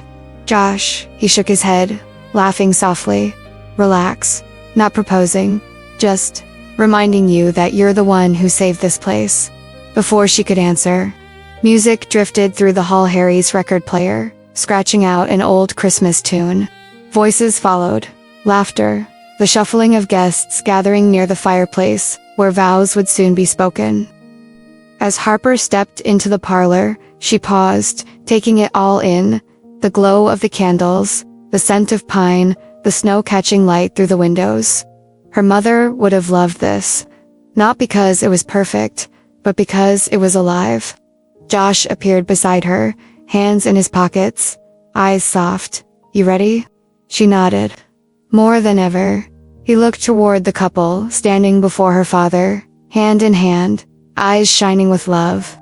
Josh, he shook his head, laughing softly. Relax. Not proposing. Just reminding you that you're the one who saved this place. Before she could answer, music drifted through the hall. Harry's record player, scratching out an old Christmas tune. Voices followed. Laughter. The shuffling of guests gathering near the fireplace, where vows would soon be spoken. As Harper stepped into the parlor, she paused, taking it all in. The glow of the candles, the scent of pine, the snow catching light through the windows. Her mother would have loved this. Not because it was perfect, but because it was alive. Josh appeared beside her, hands in his pockets, eyes soft. You ready? She nodded. More than ever. He looked toward the couple, standing before her father, hand in hand, eyes shining with love.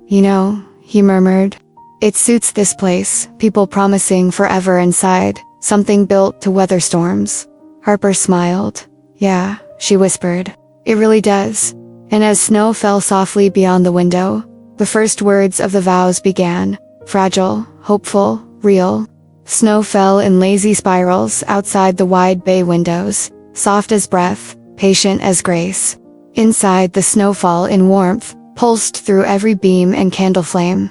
You know, he murmured, it suits this place, people promising forever inside, something built to weather storms. Harper smiled. Yeah, she whispered. It really does. And as snow fell softly beyond the window, the first words of the vows began. Fragile, hopeful, real. Snow fell in lazy spirals outside the wide bay windows, soft as breath, patient as grace. Inside, the snowfall in warmth pulsed through every beam and candle flame.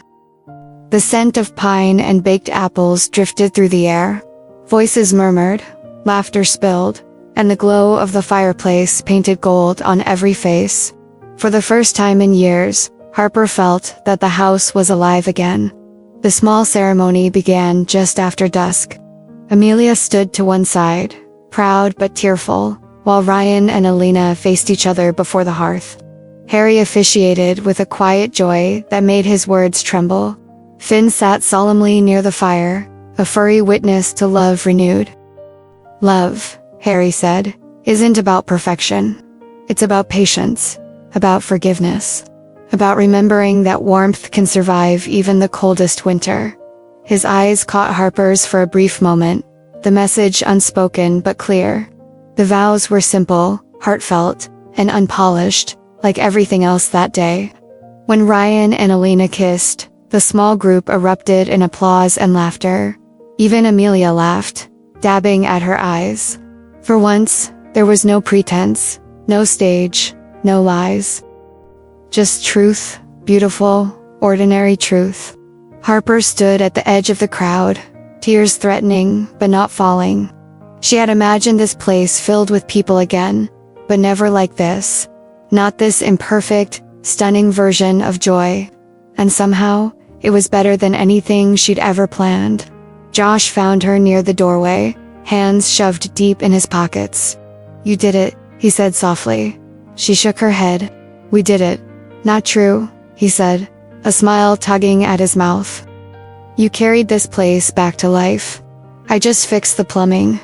The scent of pine and baked apples drifted through the air. Voices murmured, laughter spilled, and the glow of the fireplace painted gold on every face. For the first time in years, Harper felt that the house was alive again. The small ceremony began just after dusk. Amelia stood to one side, proud but tearful, while Ryan and Alina faced each other before the hearth. Harry officiated with a quiet joy that made his words tremble. Finn sat solemnly near the fire, a furry witness to love renewed. Love, Harry said, isn't about perfection. It's about patience, about forgiveness, about remembering that warmth can survive even the coldest winter. His eyes caught Harper's for a brief moment, the message unspoken but clear. The vows were simple, heartfelt, and unpolished, like everything else that day. When Ryan and Alina kissed, the small group erupted in applause and laughter. Even Amelia laughed, dabbing at her eyes. For once, there was no pretense, no stage, no lies. Just truth, beautiful, ordinary truth. Harper stood at the edge of the crowd, tears threatening but not falling. She had imagined this place filled with people again, but never like this. Not this imperfect, stunning version of joy. And somehow, it was better than anything she'd ever planned. Josh found her near the doorway, hands shoved deep in his pockets. "You did it," he said softly. She shook her head. "We did it." "Not true," he said, a smile tugging at his mouth. "You carried this place back to life. I just fixed the plumbing."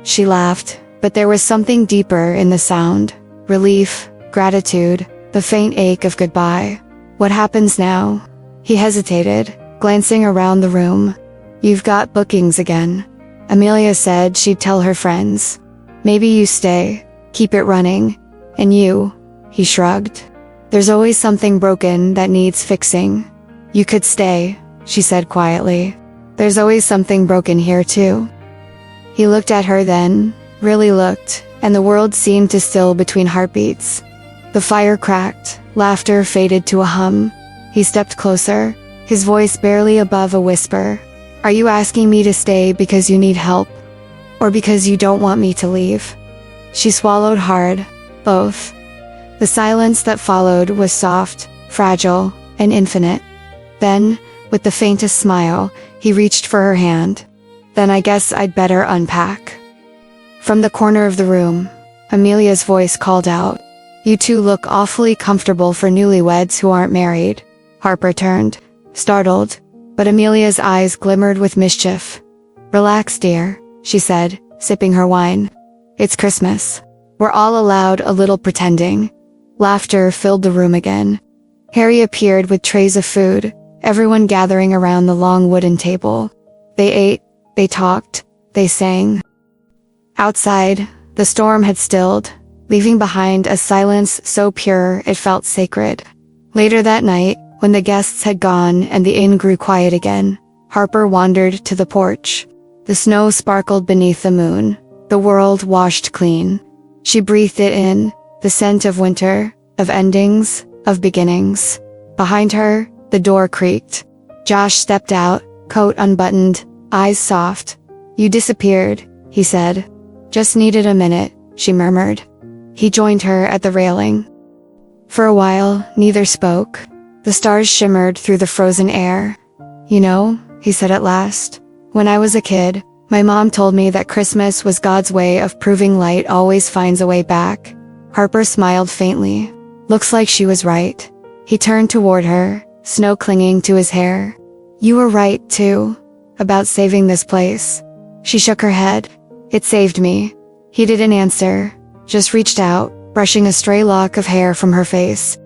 She laughed, but there was something deeper in the sound. Relief, gratitude, the faint ache of goodbye. "What happens now?" He hesitated, glancing around the room. "You've got bookings again. Amelia said she'd tell her friends. Maybe you stay, keep it running. And you," he shrugged. "There's always something broken that needs fixing. You could stay," she said quietly. "There's always something broken here too." He looked at her then, really looked, and the world seemed to still between heartbeats. The fire cracked, laughter faded to a hum. He stepped closer, his voice barely above a whisper. "Are you asking me to stay because you need help? Or because you don't want me to leave?" She swallowed hard. Both. The silence that followed was soft, fragile, and infinite. Then, with the faintest smile, he reached for her hand. "Then I guess I'd better unpack." From the corner of the room, Amelia's voice called out, "You two look awfully comfortable for newlyweds who aren't married." Harper turned, startled, but Amelia's eyes glimmered with mischief. "Relax, dear," she said, sipping her wine. "It's Christmas. We're all allowed a little pretending." Laughter filled the room again. Harry appeared with trays of food, everyone gathering around the long wooden table. They ate, they talked, they sang. Outside, the storm had stilled, leaving behind a silence so pure it felt sacred. Later that night, when the guests had gone and the inn grew quiet again, Harper wandered to the porch. The snow sparkled beneath the moon, the world washed clean. She breathed it in, the scent of winter, of endings, of beginnings. Behind her, the door creaked. Josh stepped out, coat unbuttoned, eyes soft. "You disappeared," he said. "Just needed a minute," she murmured. He joined her at the railing. For a while, neither spoke. The stars shimmered through the frozen air. "You know," he said at last, "when I was a kid, my mom told me that Christmas was God's way of proving light always finds a way back." Harper smiled faintly. Looks like she was right. He turned toward her, snow clinging to his hair. "You were right, too, about saving this place." She shook her head. "It saved me." He didn't answer, just reached out, brushing a stray lock of hair from her face.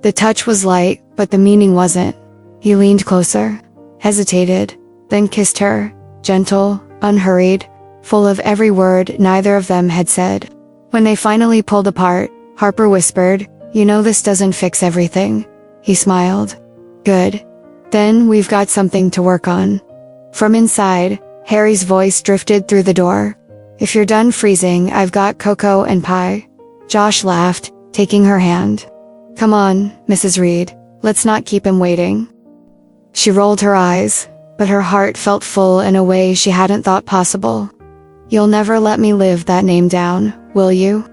The touch was light, but the meaning wasn't. He leaned closer, hesitated, then kissed her, gentle, unhurried, full of every word neither of them had said. When they finally pulled apart, Harper whispered, "You know this doesn't fix everything." He smiled. "Good. Then we've got something to work on." From inside, Harry's voice drifted through the door. "If you're done freezing, I've got cocoa and pie." Josh laughed, taking her hand. "Come on, Mrs. Reed, let's not keep him waiting." She rolled her eyes, but her heart felt full in a way she hadn't thought possible. "You'll never let me live that name down, will you?"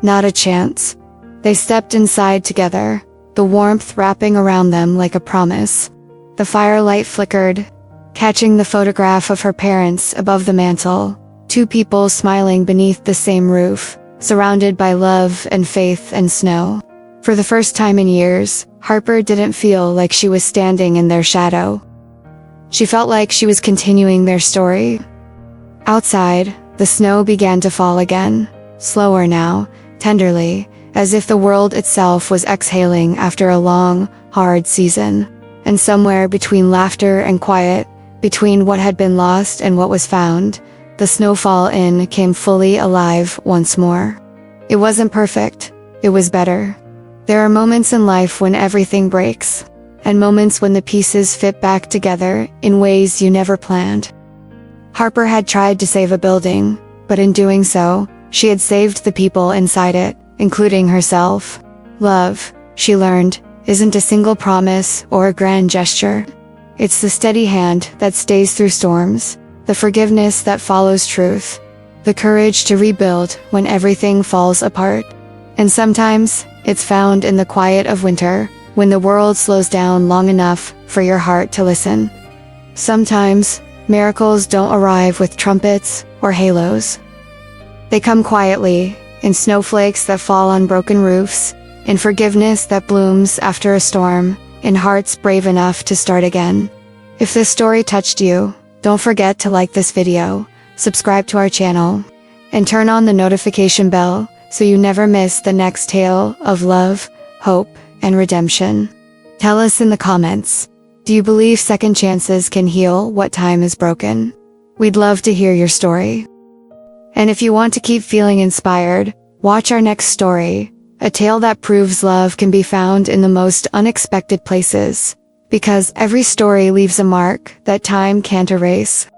"Not a chance." They stepped inside together, the warmth wrapping around them like a promise. The firelight flickered, catching the photograph of her parents above the mantel, two people smiling beneath the same roof, surrounded by love and faith and snow. For the first time in years, Harper didn't feel like she was standing in their shadow. She felt like she was continuing their story. Outside, the snow began to fall again, slower now, tenderly, as if the world itself was exhaling after a long, hard season. And somewhere between laughter and quiet, between what had been lost and what was found, the Snowfall Inn came fully alive once more. It wasn't perfect, it was better. There are moments in life when everything breaks, and moments when the pieces fit back together in ways you never planned. Harper had tried to save a building, but in doing so, she had saved the people inside it, including herself. Love, she learned, isn't a single promise or a grand gesture. It's the steady hand that stays through storms, the forgiveness that follows truth, the courage to rebuild when everything falls apart. And sometimes, It's found in the quiet of winter, when the world slows down long enough for your heart to listen. Sometimes, miracles don't arrive with trumpets or halos. They come quietly, in snowflakes that fall on broken roofs, in forgiveness that blooms after a storm, in hearts brave enough to start again. If this story touched you, don't forget to like this video, subscribe to our channel, and turn on the notification bell so you never miss the next tale of love, hope, and redemption. Tell us in the comments, do you believe second chances can heal what time has broken? We'd love to hear your story. And if you want to keep feeling inspired, watch our next story, a tale that proves love can be found in the most unexpected places. Because every story leaves a mark that time can't erase.